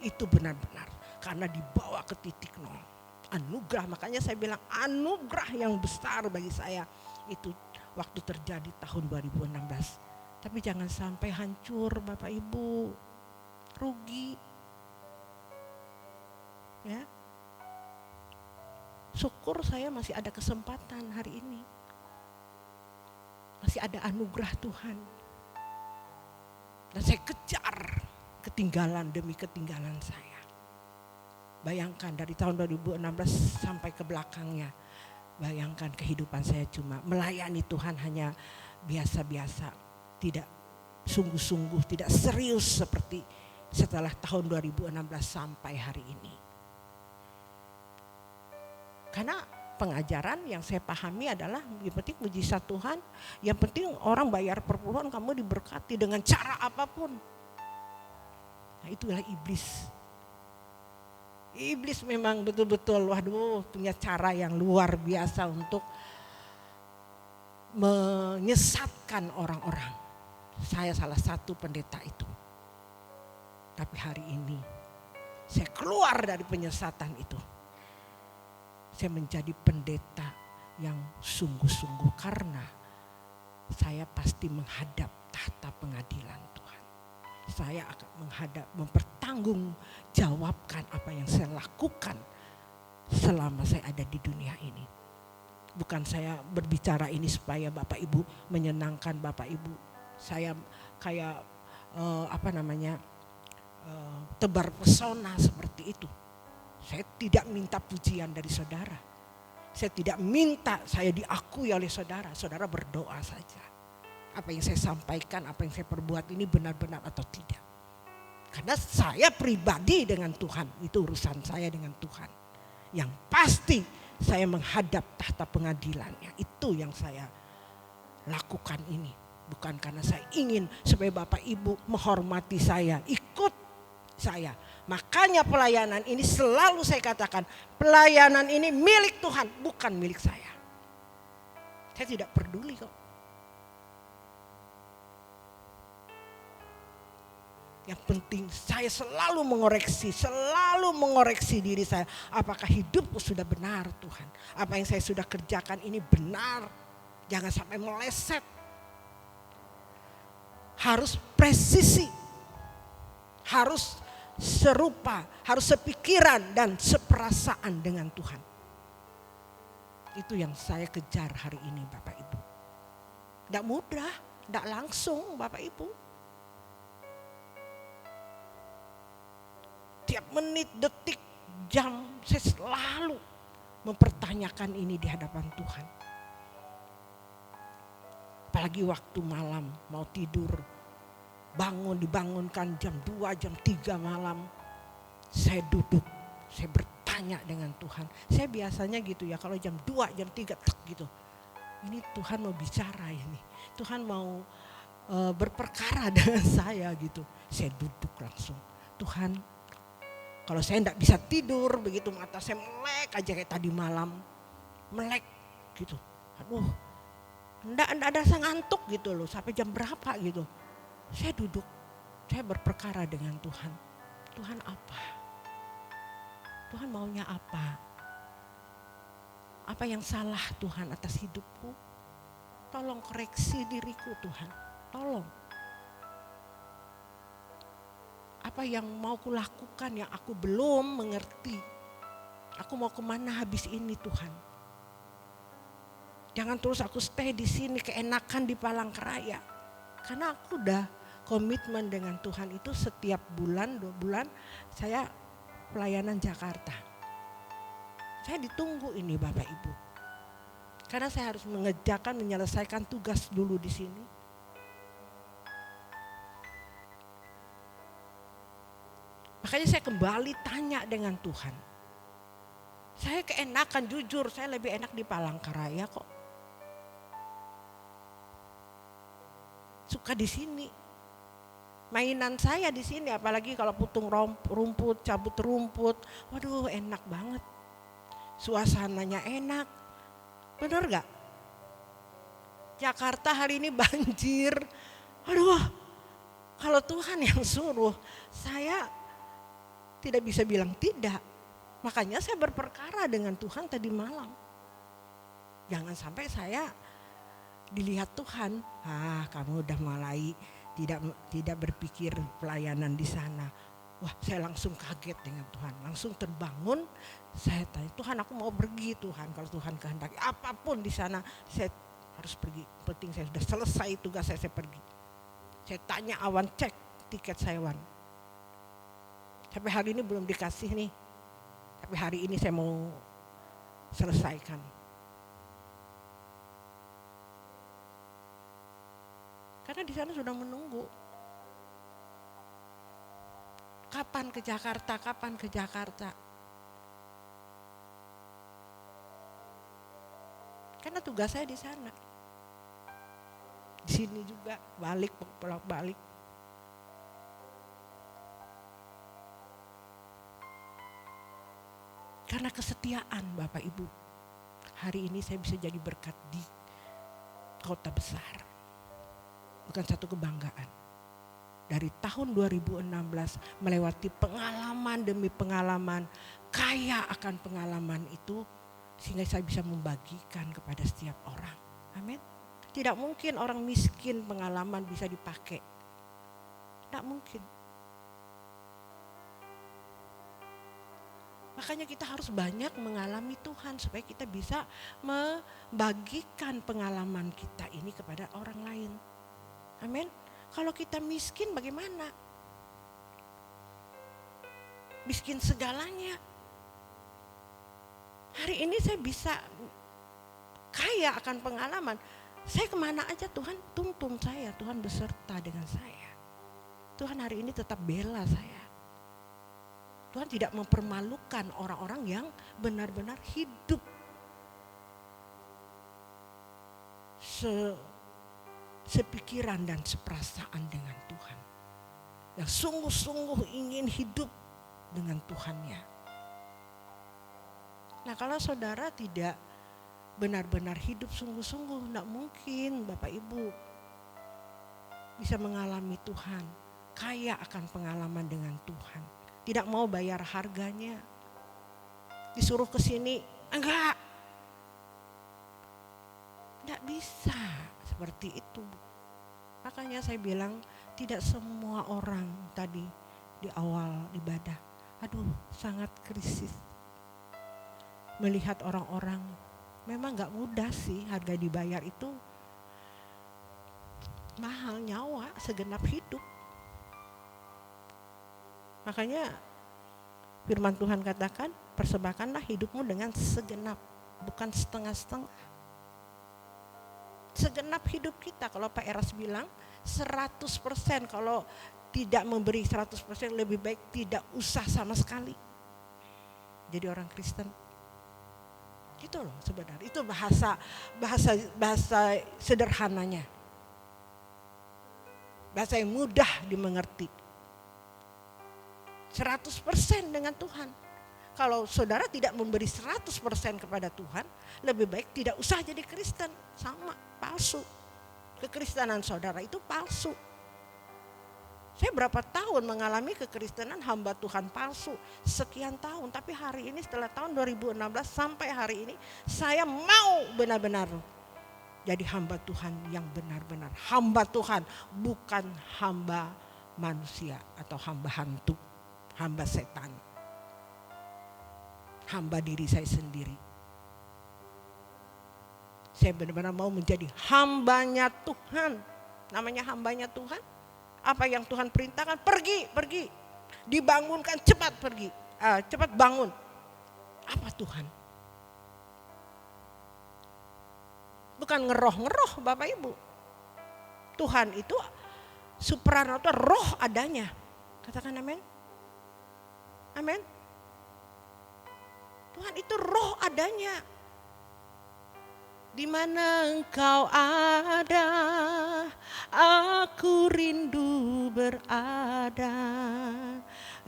itu benar-benar. Karena dibawa ke titik nol. Anugerah, makanya saya bilang anugerah yang besar bagi saya itu waktu terjadi tahun 2016. Tapi jangan sampai hancur Bapak Ibu, rugi. Ya, syukur saya masih ada kesempatan hari ini, masih ada anugerah Tuhan. Dan saya kejar ketinggalan demi ketinggalan saya. Bayangkan dari tahun 2016 sampai ke belakangnya. Bayangkan kehidupan saya cuma melayani Tuhan hanya biasa-biasa. Tidak sungguh-sungguh, tidak serius seperti setelah tahun 2016 sampai hari ini. Karena pengajaran yang saya pahami adalah yang penting mujizat Tuhan. Yang penting orang bayar perpuluhan, kamu diberkati dengan cara apapun. Nah itulah iblis. Iblis memang betul-betul punya cara yang luar biasa untuk menyesatkan orang-orang. Saya salah satu pendeta itu. Tapi hari ini saya keluar dari penyesatan itu. Saya menjadi pendeta yang sungguh-sungguh karena saya pasti menghadap tahta pengadilan Tuhan. Saya akan mempertanggungjawabkan apa yang saya lakukan selama saya ada di dunia ini. Bukan saya berbicara ini supaya Bapak Ibu menyenangkan Bapak Ibu. Saya kayak tebar pesona seperti itu. Saya tidak minta pujian dari saudara. Saya tidak minta saya diakui oleh saudara. Saudara berdoa saja. Apa yang saya sampaikan, apa yang saya perbuat ini benar-benar atau tidak. Karena saya pribadi dengan Tuhan, itu urusan saya dengan Tuhan. Yang pasti saya menghadap tahta pengadilannya, itu yang saya lakukan ini. Bukan karena saya ingin supaya Bapak Ibu menghormati saya, ikut saya. Makanya pelayanan ini selalu saya katakan, pelayanan ini milik Tuhan, bukan milik saya. Saya tidak peduli kok. Yang penting saya selalu mengoreksi diri saya. Apakah hidupku sudah benar Tuhan? Apa yang saya sudah kerjakan ini benar? Jangan sampai meleset. Harus presisi. Harus serupa, harus sepikiran dan seperasaan dengan Tuhan. Itu yang saya kejar hari ini Bapak Ibu. Tidak mudah, tidak langsung Bapak Ibu. Tiap menit, detik, jam saya selalu mempertanyakan ini di hadapan Tuhan. Apalagi waktu malam mau tidur, dibangunkan jam 2, jam 3 malam. Saya duduk, saya bertanya dengan Tuhan. Saya biasanya gitu ya, kalau jam 2, jam 3 gitu. Ini Tuhan mau bicara ini. Tuhan mau berperkara dengan saya gitu. Saya duduk langsung. Tuhan, kalau saya enggak bisa tidur, begitu mata saya melek aja kayak tadi malam. Melek gitu. Aduh, enggak ada rasa ngantuk gitu loh, sampai jam berapa gitu. Saya duduk, saya berperkara dengan Tuhan. Tuhan apa? Tuhan maunya apa? Apa yang salah Tuhan atas hidupku? Tolong koreksi diriku Tuhan, tolong. Apa yang mau kulakukan yang aku belum mengerti? Aku mau kemana habis ini Tuhan? Jangan terus aku stay di sini keenakan di Palangkaraya. Karena aku udah komitmen dengan Tuhan itu setiap bulan 2 bulan saya pelayanan Jakarta. Saya ditunggu ini Bapak Ibu. Karena saya harus menyelesaikan tugas dulu di sini. Makanya saya kembali tanya dengan Tuhan. Saya keenakan, jujur saya lebih enak di Palangkaraya kok. Suka di sini. Mainan saya di sini, apalagi kalau putung rumput, cabut rumput. Waduh, enak banget. Suasananya enak. Bener gak? Jakarta hari ini banjir. Aduh, kalau Tuhan yang suruh, saya tidak bisa bilang tidak. Makanya saya berperkara dengan Tuhan tadi malam. Jangan sampai saya dilihat Tuhan, kamu udah mulai tidak berpikir pelayanan di sana. Wah, saya langsung kaget dengan Tuhan, langsung terbangun. Saya tanya, Tuhan aku mau pergi Tuhan, kalau Tuhan kehendaki apapun di sana saya harus pergi. Penting saya sudah selesai tugas saya pergi. Saya tanya Awan, cek tiket saya Wan. Sampai hari ini belum dikasih nih. Tapi hari ini saya mau selesaikan. Karena di sana sudah menunggu. Kapan ke Jakarta, kapan ke Jakarta. Karena tugas saya di sana. Di sini juga bolak-balik. Karena kesetiaan Bapak Ibu. Hari ini saya bisa jadi berkat di kota besar. Bukan satu kebanggaan. Dari tahun 2016 melewati pengalaman demi pengalaman. Kaya akan pengalaman itu. Sehingga saya bisa membagikan kepada setiap orang. Amin. Tidak mungkin orang miskin pengalaman bisa dipakai. Tidak mungkin. Makanya kita harus banyak mengalami Tuhan supaya kita bisa membagikan pengalaman kita ini kepada orang lain. Amin. Kalau kita miskin bagaimana? Miskin segalanya. Hari ini saya bisa kaya akan pengalaman. Saya kemana aja Tuhan tuntun saya, Tuhan beserta dengan saya. Tuhan hari ini tetap bela saya. Tuhan tidak mempermalukan orang-orang yang benar-benar hidup sepikiran dan seperasaan dengan Tuhan. Yang sungguh-sungguh ingin hidup dengan Tuhannya. Nah, kalau saudara tidak benar-benar hidup sungguh-sungguh, tidak mungkin Bapak Ibu bisa mengalami Tuhan. Kaya akan pengalaman dengan Tuhan. Tidak mau bayar harganya. Disuruh ke sini, enggak. Tidak bisa seperti itu. Makanya saya bilang tidak semua orang tadi di awal ibadah. Aduh, sangat krisis. Melihat orang-orang, memang gak mudah sih, harga dibayar itu mahal, nyawa segenap hidup. Makanya firman Tuhan katakan, persembahkanlah hidupmu dengan segenap, bukan setengah-setengah. Segenap hidup kita, kalau Pak Eras bilang 100%, kalau tidak memberi 100% lebih baik tidak usah sama sekali. Jadi orang Kristen. Itu loh sebenarnya, itu bahasa sederhananya. Bahasa yang mudah dimengerti. 100% dengan Tuhan. Kalau saudara tidak memberi 100% kepada Tuhan, lebih baik tidak usah jadi Kristen. Sama, palsu. Kekristenan saudara itu palsu. Saya berapa tahun mengalami kekristenan hamba Tuhan palsu. Sekian tahun, tapi hari ini setelah tahun 2016 sampai hari ini, saya mau benar-benar jadi hamba Tuhan yang benar-benar. Hamba Tuhan, bukan hamba manusia atau hamba hantu, hamba setan. Hamba diri saya sendiri. Saya benar-benar mau menjadi hambanya Tuhan. Namanya hambanya Tuhan. Apa yang Tuhan perintahkan, pergi. Dibangunkan, cepat pergi. Cepat bangun. Apa Tuhan? Bukan ngeroh Bapak Ibu. Tuhan itu supranatural, roh adanya. Katakan amin. Amin. Tuhan itu roh adanya. Di mana engkau ada, aku rindu berada.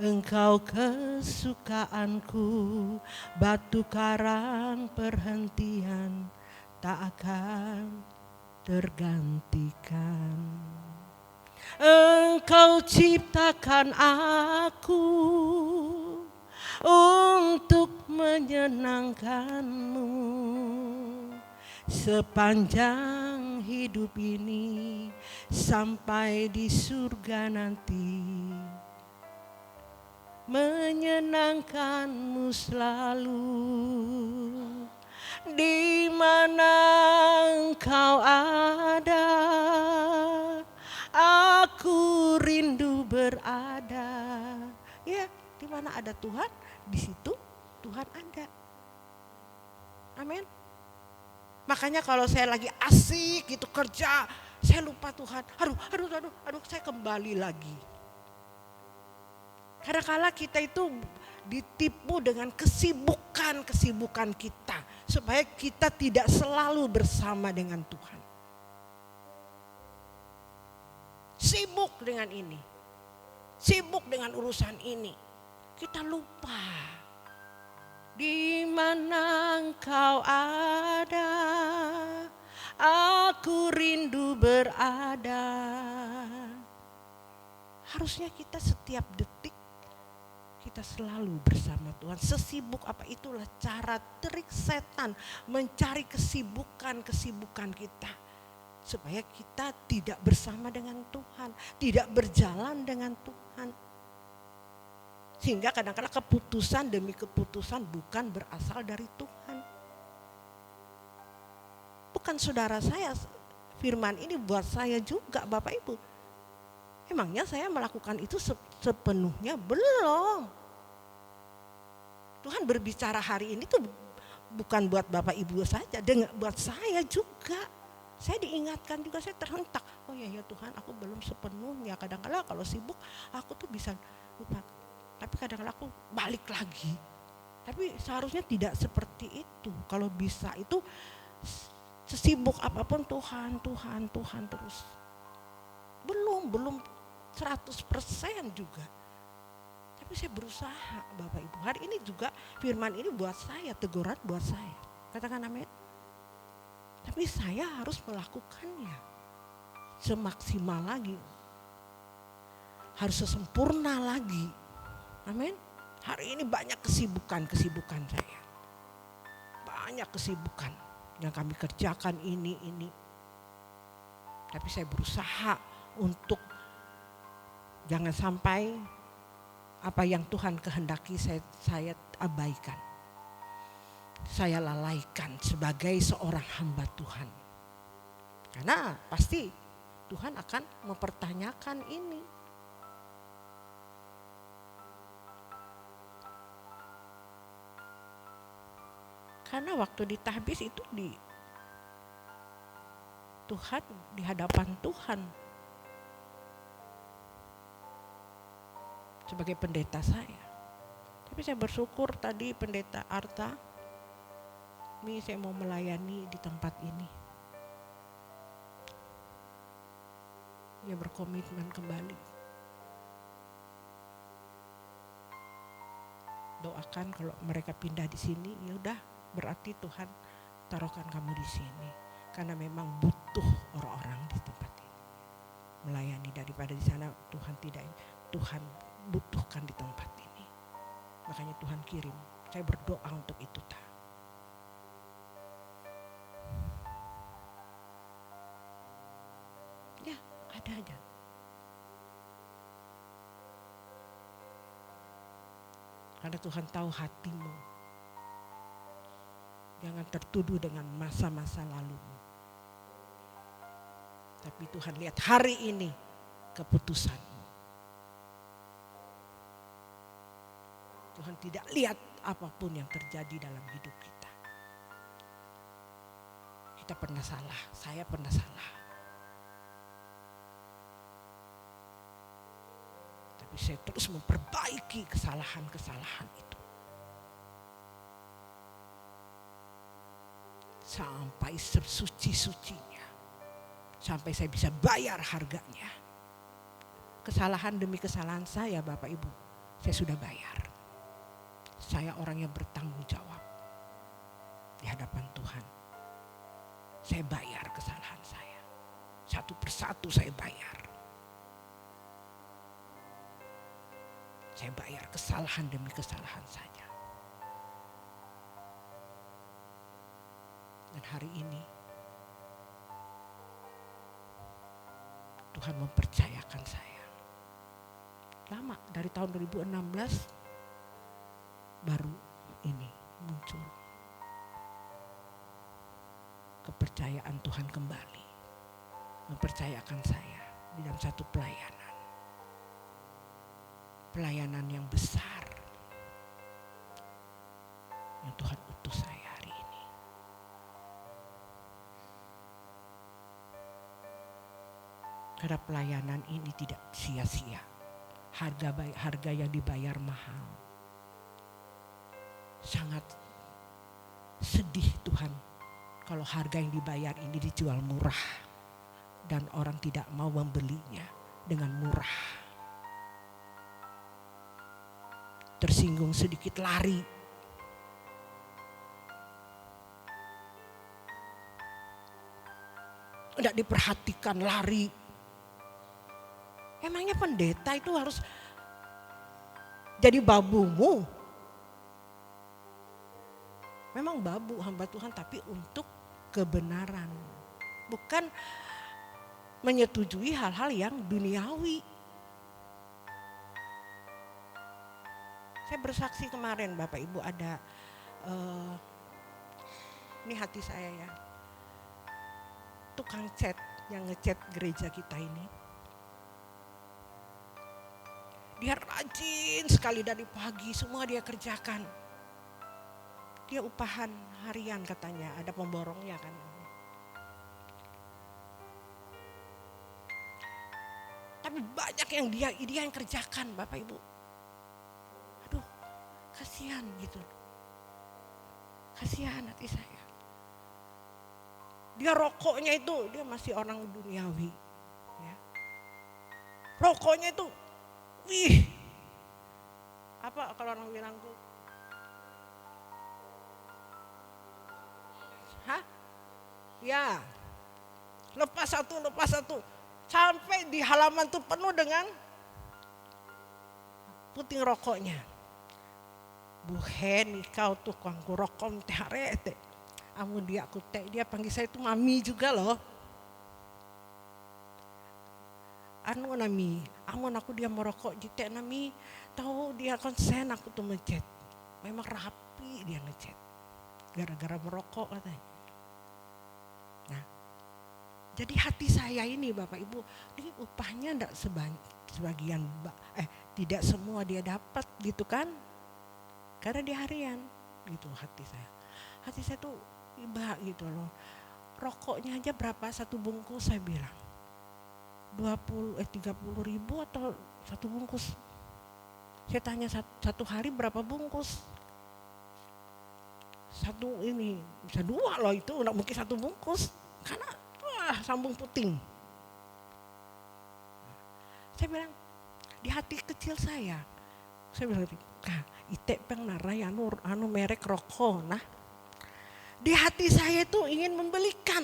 Engkau kesukaanku, batu karang perhentian tak akan tergantikan. Engkau ciptakan aku untuk menyenangkanmu. Sepanjang hidup ini sampai di surga nanti, menyenangkanmu selalu. Di mana engkau ada, aku rindu berada. Ya, di mana ada Tuhan, di situ Tuhan ada. Amin. Makanya kalau saya lagi asik gitu kerja, saya lupa Tuhan. Aduh, saya kembali lagi. Kadang-kala kita itu ditipu dengan kesibukan kita, supaya kita tidak selalu bersama dengan Tuhan. Sibuk dengan ini, sibuk dengan urusan ini, kita lupa. Di mana engkau ada, aku rindu berada. Harusnya kita setiap detik kita selalu bersama Tuhan. Sesibuk apa itulah cara trik setan mencari kesibukan kita. Supaya kita tidak bersama dengan Tuhan, tidak berjalan dengan Tuhan. Sehingga kadang-kadang keputusan demi keputusan bukan berasal dari Tuhan. Bukan saudara saya, firman ini buat saya juga Bapak Ibu. Emangnya saya melakukan itu sepenuhnya? Belum. Tuhan berbicara hari ini tuh bukan buat Bapak Ibu saja, buat saya juga. Saya diingatkan juga, saya terhentak. Oh ya Tuhan, aku belum sepenuhnya. Kadang-kadang kalau sibuk aku tuh bisa lupa. Tapi kadang-kadang aku balik lagi. Tapi seharusnya tidak seperti itu. Kalau bisa itu sesibuk apapun Tuhan terus. Belum 100% juga. Tapi saya berusaha Bapak Ibu. Hari ini juga firman ini buat saya, teguran buat saya. Katakan amin. Tapi saya harus melakukannya semaksimal lagi. Harus sesempurna lagi. Amin. Hari ini banyak kesibukan saya. Banyak kesibukan yang kami kerjakan ini. Tapi saya berusaha untuk jangan sampai apa yang Tuhan kehendaki saya abaikan. Saya lalaikan sebagai seorang hamba Tuhan. Karena pasti Tuhan akan mempertanyakan ini. Karena waktu ditahbis itu Tuhan, di hadapan Tuhan sebagai pendeta saya. Tapi saya bersyukur tadi pendeta Arta, ini saya mau melayani di tempat ini. Dia berkomitmen kembali. Doakan kalau mereka pindah di sini, ya udah berarti Tuhan taruhkan kamu di sini. Karena memang butuh orang-orang di tempat ini. Melayani daripada di sana Tuhan butuhkan di tempat ini. Makanya Tuhan kirim. Saya berdoa untuk itu. Ya, ada aja. Karena Tuhan tahu hatimu. Jangan tertuduh dengan masa-masa lalumu. Tapi Tuhan lihat hari ini keputusanmu. Tuhan tidak lihat apapun yang terjadi dalam hidup kita. Kita pernah salah, saya pernah salah. Tapi saya terus memperbaiki kesalahan-kesalahan itu. Sampai sesuci-sucinya. Sampai saya bisa bayar harganya. Kesalahan demi kesalahan saya Bapak Ibu, saya sudah bayar. Saya orang yang bertanggung jawab di hadapan Tuhan. Saya bayar kesalahan saya. Satu persatu saya bayar. Saya bayar kesalahan demi kesalahan saja. Dan hari ini Tuhan mempercayakan saya. Lama, dari tahun 2016 baru ini muncul kepercayaan Tuhan kembali. Mempercayakan saya di dalam satu pelayanan. Pelayanan yang besar yang Tuhan utus saya hari ini. Karena pelayanan ini tidak sia-sia. Harga yang dibayar mahal. Sangat sedih Tuhan kalau harga yang dibayar ini dijual murah dan orang tidak mau membelinya dengan murah. Tersinggung sedikit lari. Tidak diperhatikan lari. Emangnya pendeta itu harus jadi babumu? Memang babu hamba Tuhan tapi untuk kebenaran. Bukan menyetujui hal-hal yang duniawi. Saya bersaksi kemarin Bapak Ibu ada, ini hati saya ya. Tukang cat yang ngecat gereja kita ini. Dia rajin sekali dari pagi semua dia kerjakan. Dia upahan harian katanya, ada pemborongnya kan. Tapi banyak yang dia yang kerjakan Bapak Ibu. Aduh, kasihan gitu. Kasihan hati saya. Dia rokoknya itu, dia masih orang duniawi. Ya. Rokoknya itu, wih. Apa kalau orang bilang tuh? Hah? Ya. Lepas satu. Sampai di halaman tuh penuh dengan puting rokoknya. Buhen kau tuh kangku rokom teh arete. Amun dia panggil saya itu mami juga loh. anu nami, amun aku dia merokok jitek nami, tahu dia konsen aku tuh ngechat. Memang rapi dia ngechat. Gara-gara merokok katanya. Nah, jadi hati saya ini Bapak Ibu, ini upahnya enggak sebagian, tidak semua dia dapat gitu kan. Karena dia harian gitu hati saya. Hati saya tuh iba gitu loh. Rokoknya aja berapa satu bungkus saya bilang. 30 ribu atau satu bungkus. Saya tanya satu hari berapa bungkus. Satu ini, bisa 2 loh itu, enggak mungkin satu bungkus. Karena sambung puting. Saya bilang, di hati kecil saya bilang, itek peng narai anu merek rokok. Nah, di hati saya itu ingin membelikan.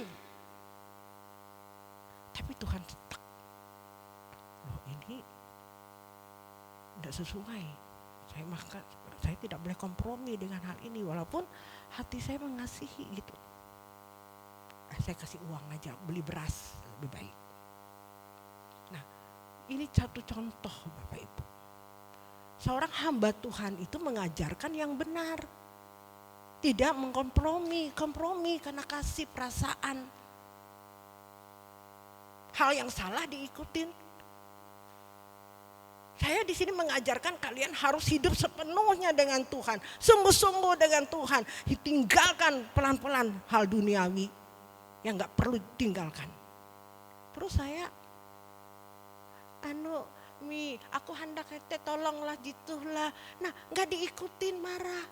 Tapi Tuhan cetak. Loh ini tidak sesuai. Saya tidak boleh kompromi dengan hal ini walaupun hati saya mengasihi gitu. Saya kasih uang aja, beli beras lebih baik. Nah, ini satu contoh Bapak Ibu. Seorang hamba Tuhan itu mengajarkan yang benar. Tidak kompromi karena kasih perasaan. Hal yang salah diikutin. Saya di sini mengajarkan kalian harus hidup sepenuhnya dengan Tuhan. Sungguh-sungguh dengan Tuhan. Tinggalkan pelan-pelan hal duniawi yang gak perlu ditinggalkan. Terus saya, aku hendak kete tolonglah gitulah. Nah gak diikutin marah.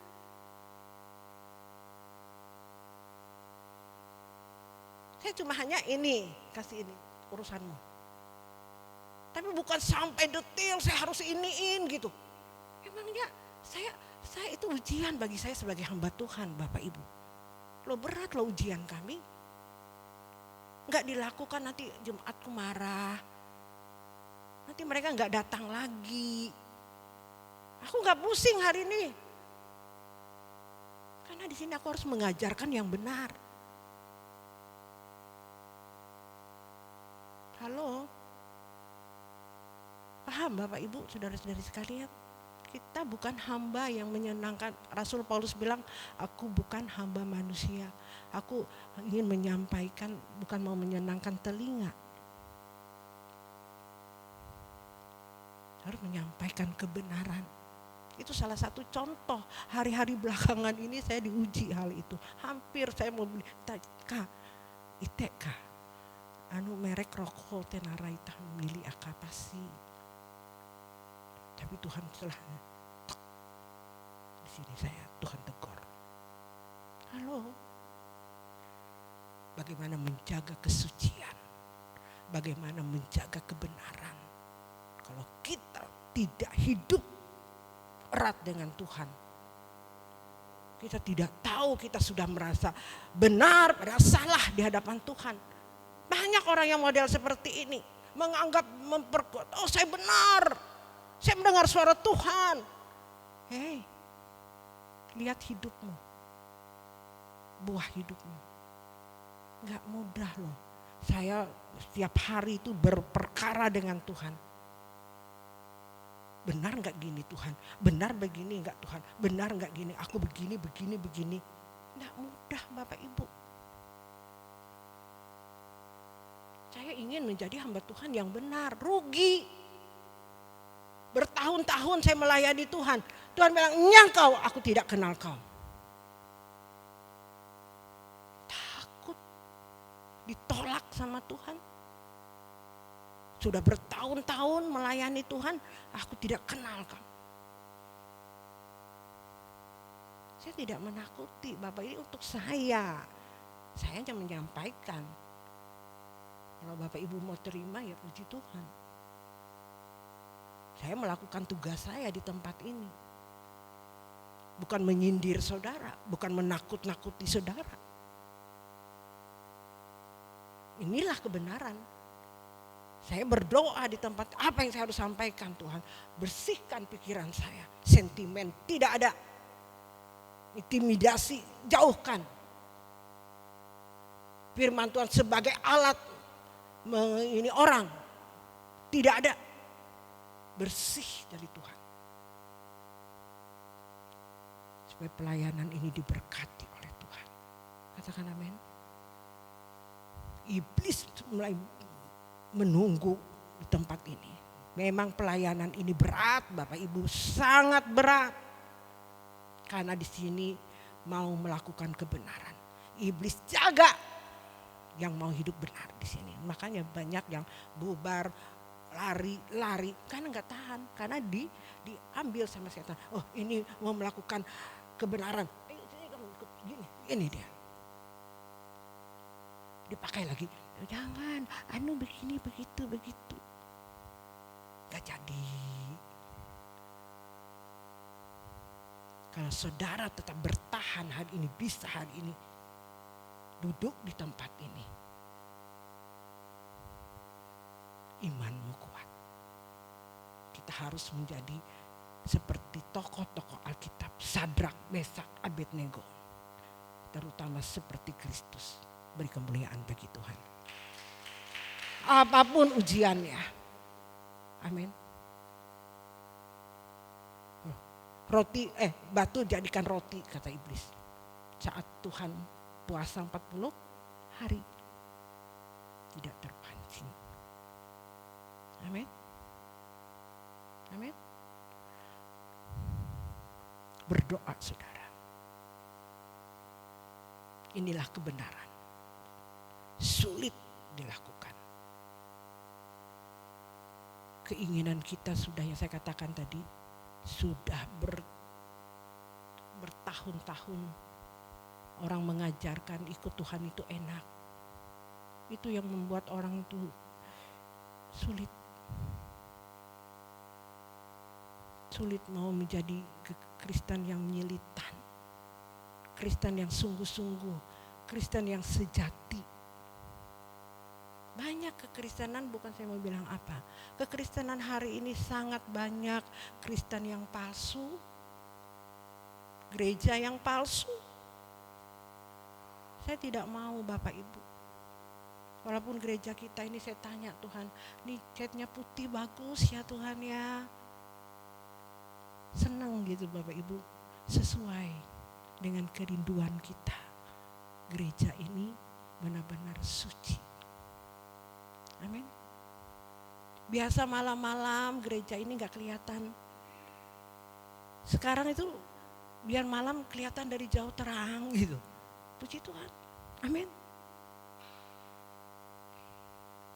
Saya cuma hanya kasih ini urusanmu. Tapi bukan sampai detail saya harus iniin gitu. Emangnya saya itu ujian bagi saya sebagai hamba Tuhan Bapak Ibu. Lo berat lo ujian kami. Enggak dilakukan nanti Jumatku marah. Nanti mereka enggak datang lagi. Aku enggak pusing hari ini. Karena di sini aku harus mengajarkan yang benar. Halo. Paham Bapak Ibu, saudara-saudari sekalian? Kita bukan hamba yang menyenangkan. Rasul Paulus bilang, aku bukan hamba manusia. Aku ingin menyampaikan, bukan mau menyenangkan telinga. Harus menyampaikan kebenaran. Itu salah satu contoh. Hari-hari belakangan ini saya diuji hal itu. Hampir saya mau beli, merek rokok tenarai tah milih akapasi. Tapi Tuhan telah di sini Tuhan tegur. Halo, bagaimana menjaga kesucian, bagaimana menjaga kebenaran. Kalau kita tidak hidup erat dengan Tuhan, kita tidak tahu kita sudah merasa benar, merasa salah di hadapan Tuhan. Banyak orang yang model seperti ini, menganggap memperkuat, saya benar. Saya mendengar suara Tuhan. Hei, lihat hidupmu. Buah hidupmu. Gak mudah loh. Saya setiap hari itu berperkara dengan Tuhan. Benar gak gini Tuhan? Benar begini gak Tuhan? Benar gak gini? Aku begini. Gak mudah Bapak Ibu. Saya ingin menjadi hamba Tuhan yang benar. Rugi. Bertahun-tahun saya melayani Tuhan. Tuhan bilang, nyangkau aku tidak kenal kau. Takut ditolak sama Tuhan. Sudah bertahun-tahun melayani Tuhan, aku tidak kenal kau. Saya tidak menakuti, Bapak, ini untuk saya. Saya hanya menyampaikan. Kalau Bapak Ibu mau terima ya puji Tuhan. Saya melakukan tugas saya di tempat ini. Bukan menyindir saudara, bukan menakut-nakuti saudara. Inilah kebenaran. Saya berdoa di tempat apa yang saya harus sampaikan Tuhan. Bersihkan pikiran saya. Sentimen tidak ada. Intimidasi jauhkan. Firman Tuhan sebagai alat ini orang. Tidak ada. Bersih dari Tuhan. Supaya pelayanan ini diberkati oleh Tuhan. Katakan amin. Iblis mulai menunggu di tempat ini. Memang pelayanan ini berat, Bapak Ibu, sangat berat. Karena di sini mau melakukan kebenaran. Iblis jaga yang mau hidup benar di sini. Makanya banyak yang bubar, lari karena nggak tahan, karena diambil sama setan. Oh, ini mau melakukan kebenaran. Ini dia. Dipakai lagi. Jangan, begini, begitu. Gak jadi. Kalau saudara tetap bertahan hari ini, bisa hari ini duduk di tempat ini, imanmu kuat. Kita harus menjadi seperti tokoh-tokoh Alkitab, Sadrak, Mesak, Abednego, terutama seperti Kristus. Beri kemuliaan bagi Tuhan. Apapun ujiannya. Amin. Batu jadikan roti, kata iblis. Saat Tuhan puasa 40 hari. Tidak terpancing. Amin. Amin. Berdoa saudara. Inilah kebenaran. Sulit dilakukan. Keinginan kita sudah, yang saya katakan tadi, sudah bertahun-tahun orang mengajarkan ikut Tuhan itu enak. Itu yang membuat orang itu sulit mau menjadi Kristen yang militan, Kristen yang sungguh-sungguh, Kristen yang sejati. Banyak kekristenan, bukan saya mau bilang apa. Kekristenan hari ini sangat banyak Kristen yang palsu, gereja yang palsu. Saya tidak mau Bapak Ibu. Walaupun gereja kita ini saya tanya Tuhan, nih catnya putih bagus ya Tuhan ya. Senang gitu Bapak Ibu, sesuai dengan kerinduan kita. Gereja ini benar-benar suci. Amin. Biasa malam-malam gereja ini gak kelihatan. Sekarang itu biar malam kelihatan dari jauh terang gitu. Puji Tuhan. Amin.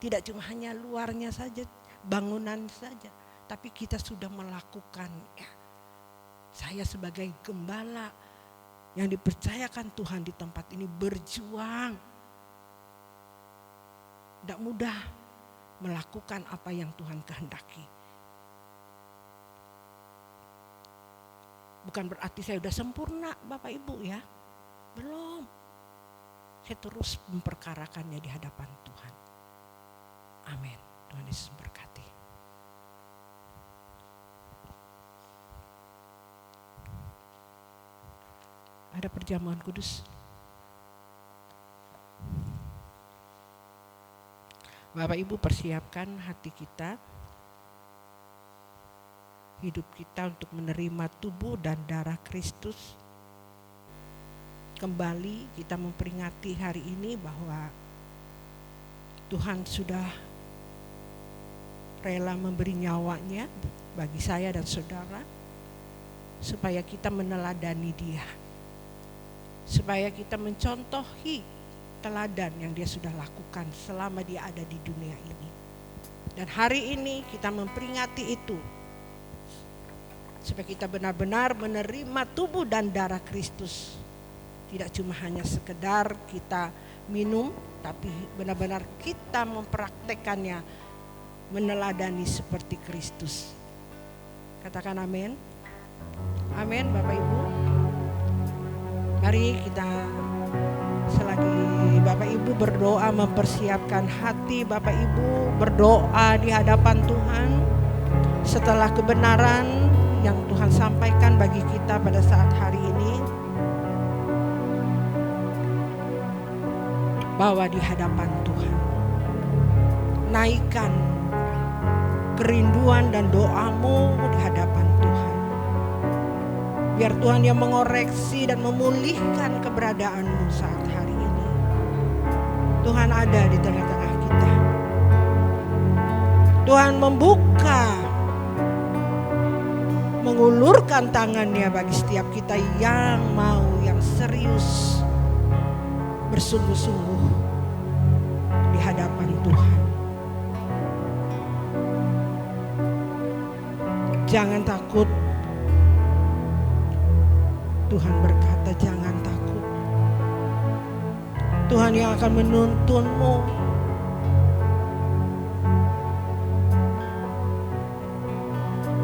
Tidak cuma hanya luarnya saja, bangunan saja. Tapi kita sudah melakukan ya. Saya sebagai gembala yang dipercayakan Tuhan di tempat ini berjuang. Tidak mudah melakukan apa yang Tuhan kehendaki. Bukan berarti saya sudah sempurna Bapak Ibu ya. Belum. Saya terus memperkarakannya di hadapan Tuhan. Amin. Tuhan Yesus memberkati. Ada perjamuan kudus. Bapak Ibu, persiapkan hati kita, hidup kita untuk menerima tubuh dan darah Kristus. Kembali kita memperingati hari ini bahwa Tuhan sudah rela memberi nyawanya bagi saya dan saudara, supaya kita meneladani Dia, supaya kita mencontohi teladan yang Dia sudah lakukan selama Dia ada di dunia ini. Dan hari ini kita memperingati itu, supaya kita benar-benar menerima tubuh dan darah Kristus. Tidak cuma hanya sekedar kita minum, tapi benar-benar kita mempraktekannya, meneladani seperti Kristus. Katakan amin. Amin Bapak Ibu. Mari kita selagi Bapak Ibu berdoa mempersiapkan hati Bapak Ibu berdoa di hadapan Tuhan setelah kebenaran yang Tuhan sampaikan bagi kita pada saat hari ini, bawa di hadapan Tuhan, naikkan kerinduan dan doamu di hadapan Tuhan. Biar Tuhan yang mengoreksi dan memulihkan keberadaanmu saat hari ini. Tuhan ada di tengah-tengah kita. Tuhan membuka, mengulurkan tangannya bagi setiap kita yang mau, yang serius, bersungguh-sungguh di hadapan Tuhan. Jangan takut. Tuhan berkata jangan takut. Tuhan yang akan menuntunmu.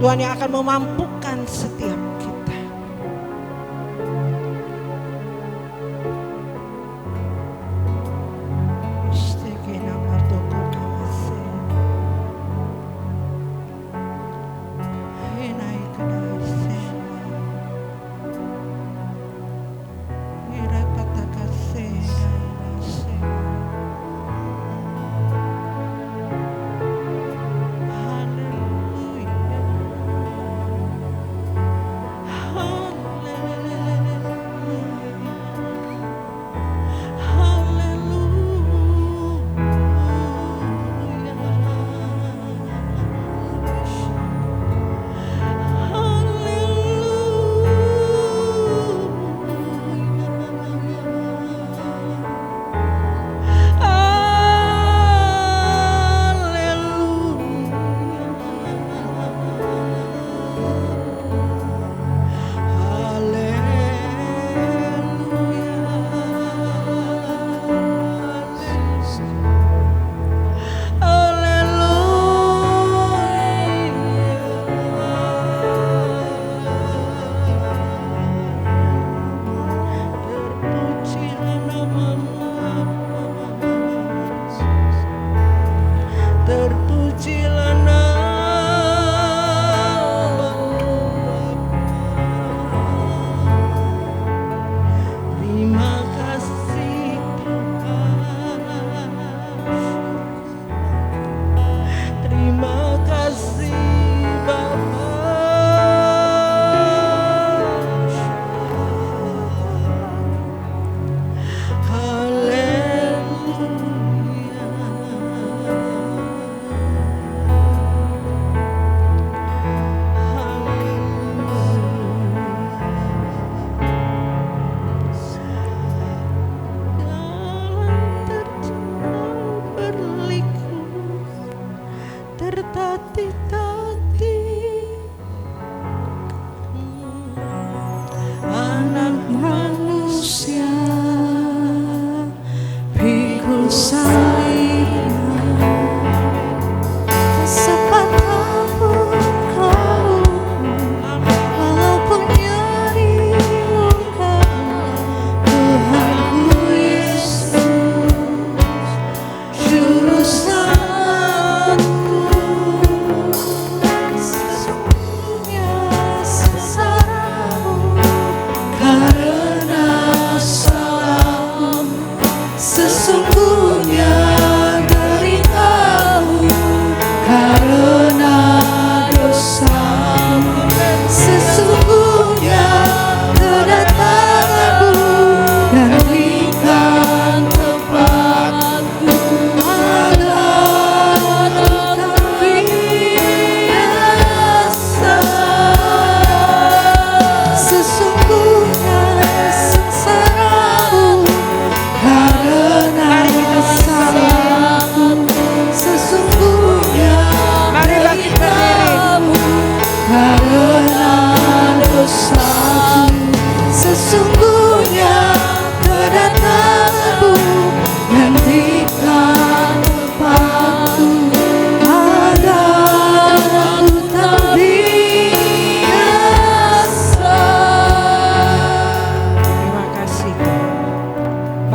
Tuhan yang akan memampukan setiap kita.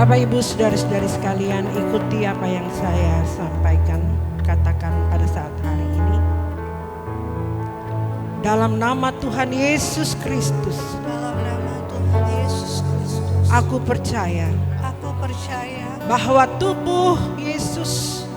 Bapak Ibu saudara-saudari sekalian, ikuti apa yang saya sampaikan, katakan pada saat hari ini. Dalam nama Tuhan Yesus Kristus. Dalam nama Tuhan Yesus Kristus. Aku percaya bahwa tubuh Yesus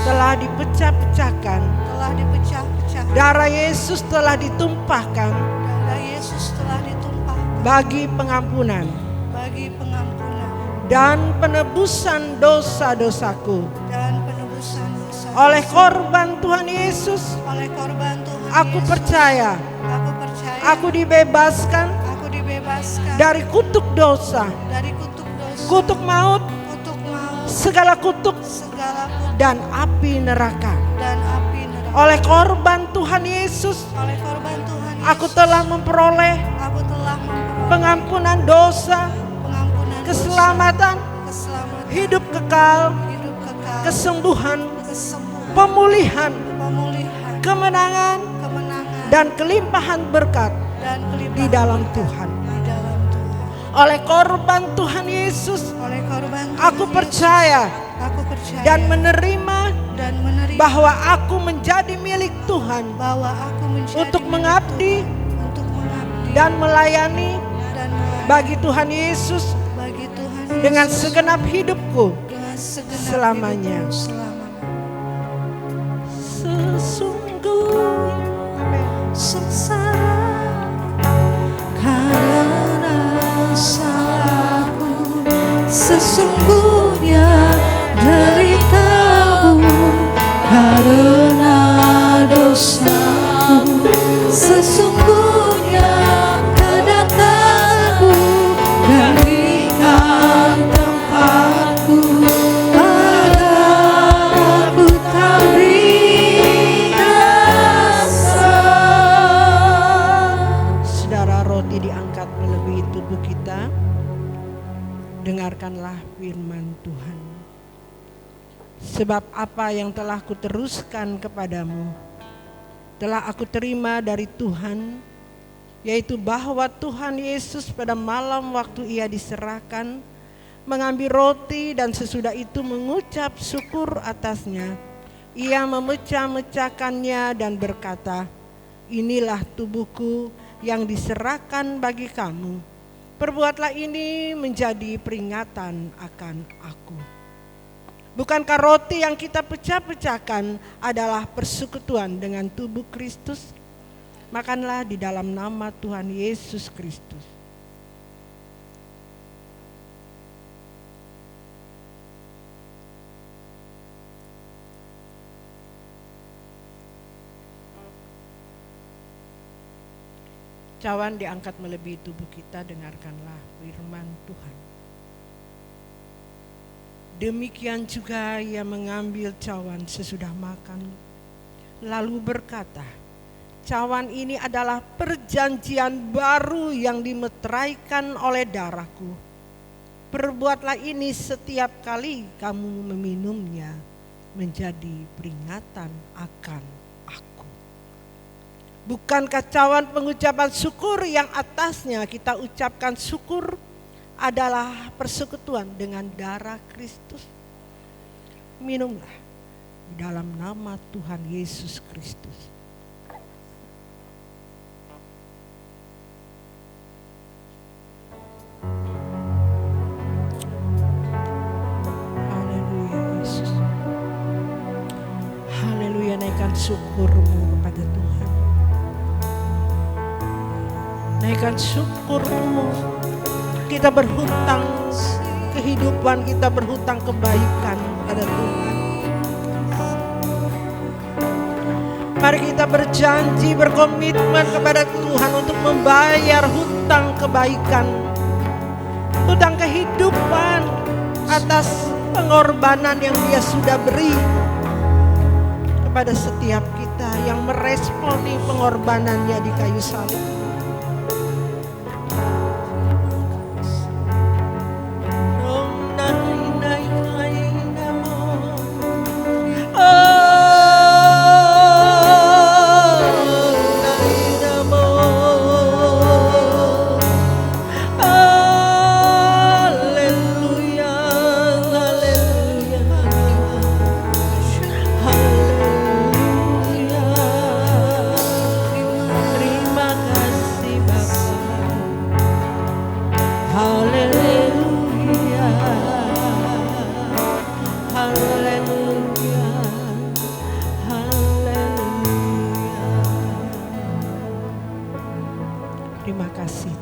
telah dipecah-pecahkan. telah dipecah-pecahkan. Darah Yesus telah ditumpahkan Darah Yesus telah ditumpahkan bagi pengampunan bagi pengampunan dan penebusan dosa-dosaku. dan penebusan dosa. Oleh korban Tuhan Yesus, Oleh korban Tuhan aku Yesus, percaya aku percaya aku dibebaskan aku dibebaskan dari kutuk dosa, dari kutuk dosa, kutuk maut, kutuk maut, segala kutuk segala kutuk dan api neraka. dan api neraka. Oleh korban Tuhan Yesus, Oleh korban Tuhan Yesus, aku telah memperoleh aku telah memperoleh pengampunan dosa, pengampunan keselamatan, dosa, keselamatan, hidup kekal, hidup kekal, kesembuhan, kesembuhan, pemulihan, pemulihan, kemenangan, kemenangan, dan kelimpahan berkat dan kelimpahan di dalam berkat Tuhan. di dalam Tuhan. Oleh korban Tuhan Yesus, Oleh korban Tuhan aku Yesus, percaya aku percaya dan menerima dan menerima bahwa aku menjadi milik Tuhan bahwa aku menjadi untuk milik mengabdi Tuhan, untuk mengabdi dan melayani dan melayani bagi Tuhan Yesus bagi Tuhan dengan Yesus segenap hidupku dengan segenap selamanya. hidupku selamanya. Sesungguhnya Sengsara karena salahku, sesungguhnya deritamu karena dosaku, sesungguhnya kedatanganmu gantikan tempatku agar aku tak binasa. saudara, roti diangkat melebihi tubuh kita. Dengarkanlah firman Tuhan. Sebab apa yang telah kuteruskan kepadamu telah aku terima dari Tuhan, yaitu bahwa Tuhan Yesus pada malam waktu ia diserahkan mengambil roti dan sesudah itu mengucap syukur atasnya. Ia memecah-mecahkannya dan berkata, inilah tubuhku yang diserahkan bagi kamu. Perbuatlah ini menjadi peringatan akan aku. Bukankah roti yang kita pecah-pecahkan adalah persekutuan dengan tubuh Kristus? Makanlah di dalam nama Tuhan Yesus Kristus. Cawan diangkat melebihi tubuh kita, dengarkanlah firman Tuhan. Demikian juga ia mengambil cawan sesudah makan, lalu berkata, cawan ini adalah perjanjian baru yang dimeteraikan oleh darahku. Perbuatlah ini setiap kali kamu meminumnya menjadi peringatan akan aku. Bukankah cawan pengucapan syukur yang atasnya kita ucapkan syukur adalah persekutuan dengan darah Kristus? Minumlah di dalam nama Tuhan Yesus Kristus. Haleluya Yesus. Haleluya, naikkan syukurmu kepada Tuhan. Naikkan syukurmu. Kita berhutang kehidupan, kita berhutang kebaikan pada Tuhan. Mari kita berjanji, berkomitmen kepada Tuhan untuk membayar hutang kebaikan, hutang kehidupan atas pengorbanan yang Dia sudah beri kepada setiap kita yang meresponi pengorbanannya di kayu salib. Terima kasih.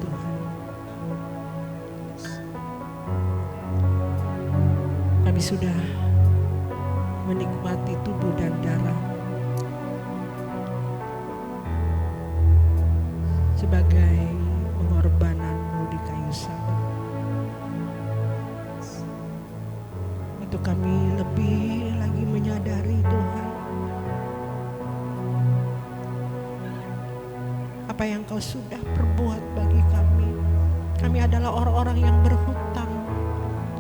Tuhan. Kami sudah menikmati tubuh dan darah sebagai pengorbanan-Mu di kayu salib. Untuk kami lebih lagi menyadari Tuhan, apa yang Kau sudah perbuat bagi kami. Kami adalah orang-orang yang berhutang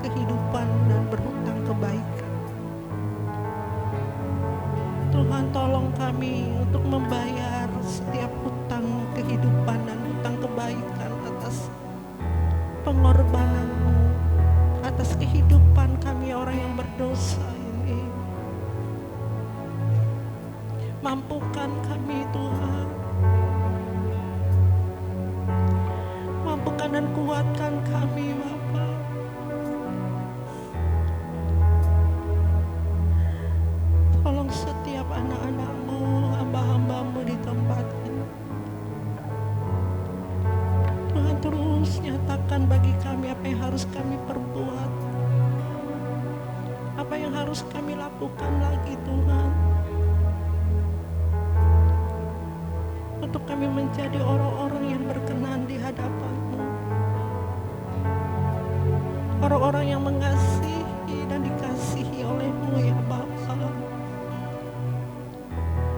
kehidupan dan berhutang kebaikan. Tuhan, tolong kami untuk membayar setiap hutang kehidupan dan hutang kebaikan atas pengorbanan-Mu, atas kehidupan kami orang yang berdosa ini. Mampukan kami Tuhan, mampukan dan kuatkan kami Bapa. Tolong setiap anak-anak-Mu, hamba-hamba-Mu di tempat ini. Tuhan, terus nyatakan bagi kami apa yang harus kami perbuat, apa yang harus kami lakukan lagi Tuhan, untuk kami menjadi orang-orang yang berkenan di hadapan-Mu, orang-orang yang mengasihi dan dikasihi oleh-Mu ya Bapa,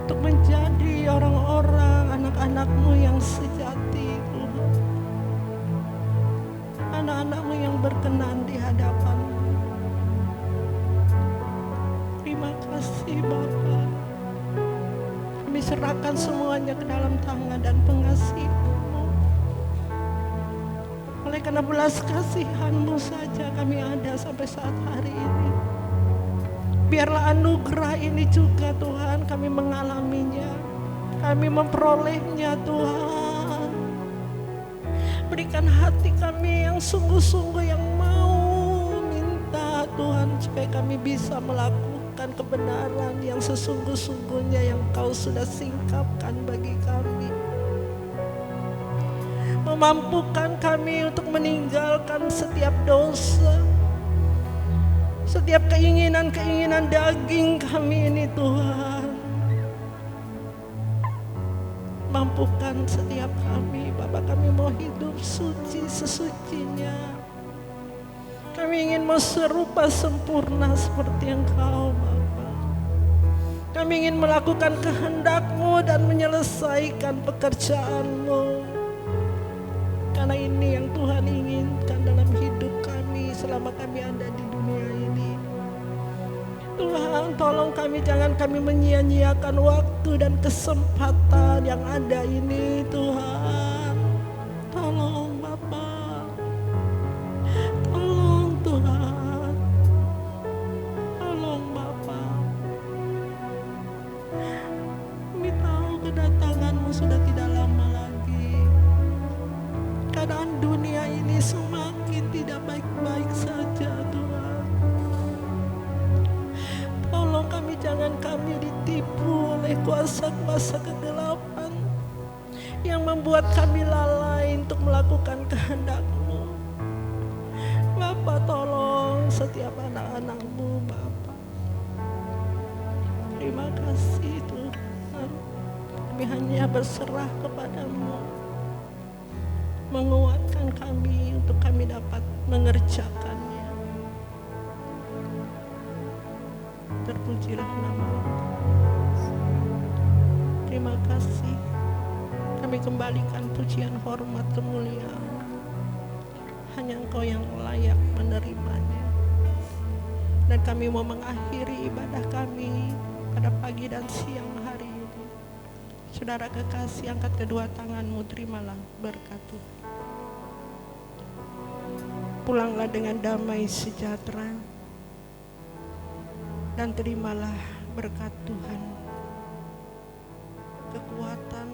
untuk menjadi orang-orang anak-anak-Mu yang sejati Tuhan, anak-anak-Mu yang berkenan di hadapan-Mu. Terima kasih Bapa. Kami serahkan semuanya ke dalam tangan dan pengasihan-Mu. Oleh karena belas kasihan-Mu saja kami ada sampai saat hari ini. Biarlah anugerah ini juga Tuhan kami mengalaminya, kami memperolehnya Tuhan. Berikan hati kami yang sungguh-sungguh yang mau minta Tuhan, supaya kami bisa melakukan kebenaran yang sesungguh-sungguhnya yang Kau sudah singkapkan bagi kami. Memampukan kami untuk meninggalkan setiap dosa, setiap keinginan-keinginan daging kami ini Tuhan. Mampukan setiap kami Bapa, kami mau hidup suci sesucinya. Kami ingin mau serupa sempurna seperti Engkau Bapa. Kami ingin melakukan kehendak-Mu dan menyelesaikan pekerjaan-Mu. Karena ini yang Tuhan inginkan dalam hidup kami selama kami ada di dunia ini. Tuhan, tolong kami, jangan kami menyia-nyiakan waktu dan kesempatan yang ada ini Tuhan. Tolong Bapa, tolong Tuhan, tolong Bapa. Kami tahu kedatangan-Mu sudah tidak lama lagi. Keadaan dunia ini semakin tidak baik-baik saja Tuhan. Tolong kami, jangan kami ditipu oleh kuasa-kuasa kegelapan yang membuat kami lalai untuk melakukan kehendak-Mu. Bapa, tolong setiap anak-anak-Mu Bapa. Terima kasih Tuhan. Kami hanya berserah kepada-Mu, menguatkan kami untuk kami dapat mengerjakannya. Terpujilah nama-Mu. Terima kasih. Kami kembalikan pujian, hormat, kemuliaan. Hanya Engkau yang layak menerimanya. Dan kami mau mengakhiri ibadah kami pada pagi dan siang hari ini. Saudara kekasih, angkat kedua tangan-Mu, terimalah berkat Tuhan. Pulanglah dengan damai sejahtera dan terimalah berkat Tuhan, kekuatan,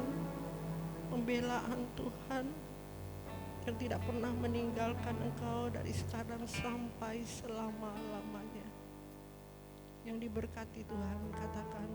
pembelaan Tuhan yang tidak pernah meninggalkan engkau dari sekarang sampai selama-lamanya. Yang diberkati Tuhan, katakan